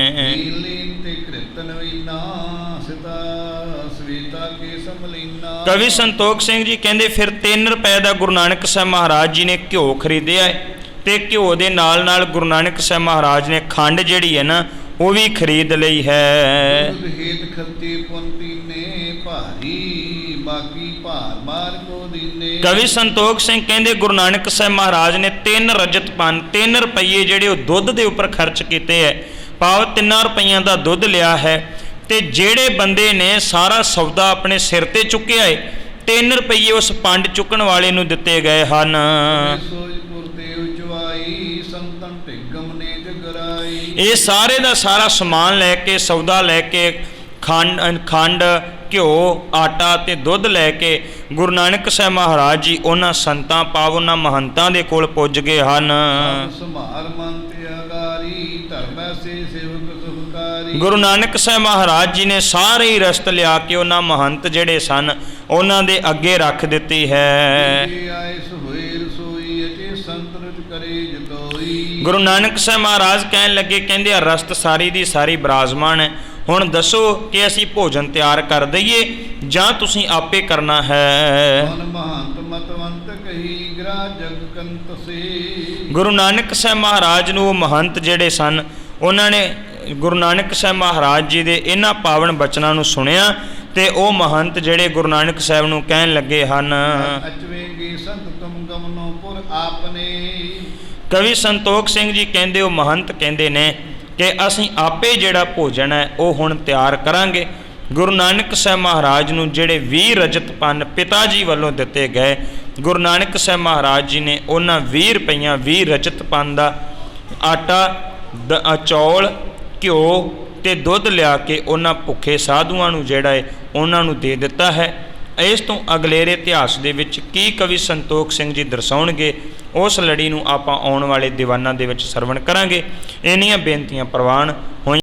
ਕਵੀ ਸੰਤੋਖ ਸਿੰਘ ਜੀ ਕਹਿੰਦੇ ਫਿਰ 3 ਰੁਪਏ ਦਾ ਗੁਰੂ ਨਾਨਕ ਸਾਹਿਬ ਮਹਾਰਾਜ ਜੀ ਨੇ ਘਿਓ ਖਰੀਦਿਆ ਹੈ, ਤੇ ਘਿਓ ਦੇ ਨਾਲ ਨਾਲ ਗੁਰੂ ਨਾਨਕ ਸਾਹਿਬ ਮਹਾਰਾਜ ਨੇ ਖੰਡ ਜਿਹੜੀ ਹੈ ਨਾ ਉਹ ਵੀ ਖਰੀਦ ਲਈ ਹੈ। ਕਵੀ ਸੰਤੋਖ ਸਿੰਘ ਕਹਿੰਦੇ ਗੁਰੂ ਨਾਨਕ ਸਾਹਿਬ ਮਹਾਰਾਜ ਨੇ 3 ਰਜਤ ਪਨ, 3 ਰੁਪਏ ਜਿਹੜੇ ਉਹ ਦੁੱਧ ਦੇ ਉੱਪਰ ਖਰਚ ਕੀਤੇ ਹੈ। ਭਾਵ 3 ਰੁਪਈਆਂ ਦਾ ਦੁੱਧ ਲਿਆ ਹੈ, ਤੇ ਜਿਹੜੇ ਬੰਦੇ ਨੇ ਸਾਰਾ ਸੌਦਾ ਆਪਣੇ ਸਿਰ ਤੇ ਚੁੱਕਿਆ ਹੈ, 3 ਰੁਪਏ ਉਸ ਪੰਡ ਚੁੱਕਣ ਵਾਲੇ ਨੂੰ ਦਿੱਤੇ ਗਏ ਹਨ। ਇਹ ਸਾਰੇ ਦਾ ਸਾਰਾ ਸਮਾਨ ਲੈ ਕੇ, ਸੌਦਾ ਲੈ ਕੇ, ਖੰਡ ਘਿਓ ਆਟਾ ਤੇ ਦੁੱਧ ਲੈ ਕੇ ਗੁਰੂ ਨਾਨਕ ਸਾਹਿਬ ਮਹਾਰਾਜ ਜੀ ਉਹਨਾਂ ਸੰਤਾਂ ਭਾਵ ਉਹਨਾਂ ਮਹੰਤਾਂ ਦੇ ਕੋਲ ਪੁੱਜ ਗਏ ਹਨ। ਗੁਰੂ ਨਾਨਕ ਸਾਹਿਬ ਮਹਾਰਾਜ ਜੀ ਨੇ ਸਾਰੇ ਹੀ ਰਸਤ ਲਿਆ ਕੇ ਉਹਨਾਂ ਮਹੰਤ ਜਿਹੜੇ ਸਨ ਉਹਨਾਂ ਦੇ ਅੱਗੇ ਰੱਖ ਦਿੱਤੀ ਹੈ। ਗੁਰੂ ਨਾਨਕ ਸਾਹਿਬ ਮਹਾਰਾਜ ਕਹਿਣ ਲੱਗੇ, ਕਹਿੰਦੇ ਆ ਰਸਤ ਸਾਰੀ ਦੀ ਸਾਰੀ ਬਿਰਾਜਮਾਨ ਹੈ, ਹੁਣ ਦੱਸੋ ਕਿ ਅਸੀਂ ਭੋਜਨ ਤਿਆਰ ਕਰ ਦਈਏ ਜਾਂ ਤੁਸੀਂ ਆਪੇ ਕਰਨਾ ਹੈ। ਗੁਰੂ ਨਾਨਕ ਸਾਹਿਬ ਮਹਾਰਾਜ ਨੂੰ ਉਹ ਮਹੰਤ ਜਿਹੜੇ ਸਨ ਉਹਨਾਂ ਨੇ ਗੁਰੂ ਨਾਨਕ ਸਾਹਿਬ ਮਹਾਰਾਜ ਜੀ ਦੇ ਇਹਨਾਂ ਪਾਵਨ ਬਚਨਾਂ ਨੂੰ ਸੁਣਿਆ, ਤੇ ਉਹ ਮਹੰਤ ਜਿਹੜੇ ਗੁਰੂ ਨਾਨਕ ਸਾਹਿਬ ਨੂੰ ਕਹਿਣ ਲੱਗੇ ਹਨ। ਕਵੀ ਸੰਤੋਖ ਸਿੰਘ ਜੀ ਕਹਿੰਦੇ ਉਹ ਮਹੰਤ ਕਹਿੰਦੇ ਨੇ ਕਿ ਅਸੀਂ ਆਪੇ ਜਿਹੜਾ ਭੋਜਨ ਹੈ ਉਹ ਹੁਣ ਤਿਆਰ ਕਰਾਂਗੇ। ਗੁਰੂ ਨਾਨਕ ਸਾਹਿਬ ਮਹਾਰਾਜ ਨੂੰ ਜਿਹੜੇ 20 ਰਜਤ ਪਨ ਪਿਤਾ ਜੀ ਵੱਲੋਂ ਦਿੱਤੇ ਗਏ, ਗੁਰੂ ਨਾਨਕ ਸਾਹਿਬ ਮਹਾਰਾਜ ਜੀ ਨੇ ਉਹਨਾਂ 20 ਰੁਪਈਆਂ 20 ਰਜਤ ਪਨ ਦਾ ਆਟਾ, ਚੌਲ, ਘਿਓ ਤੇ ਦੁੱਧ ਲਿਆ ਕੇ ਉਹਨਾਂ ਭੁੱਖੇ ਸਾਧੂਆਂ ਨੂੰ ਜਿਹੜਾ ਹੈ ਉਹਨਾਂ ਨੂੰ ਦੇ ਦਿੱਤਾ ਹੈ। ਇਸ ਤੋਂ ਅਗਲੇਰੇ ਇਤਿਹਾਸ ਦੇ ਵਿੱਚ ਕੀ ਕਵੀ ਸੰਤੋਖ ਸਿੰਘ ਜੀ ਦਰਸਾਉਣਗੇ, ਉਸ ਲੜੀ ਨੂੰ ਆਪਾਂ ਆਉਣ ਵਾਲੇ ਦੀਵਾਨਾਂ ਦੇ ਵਿੱਚ ਸਰਵਣ ਕਰਾਂਗੇ। ਇੰਨੀਆਂ ਬੇਨਤੀਆਂ ਪ੍ਰਵਾਨ ਹੋਈਆਂ।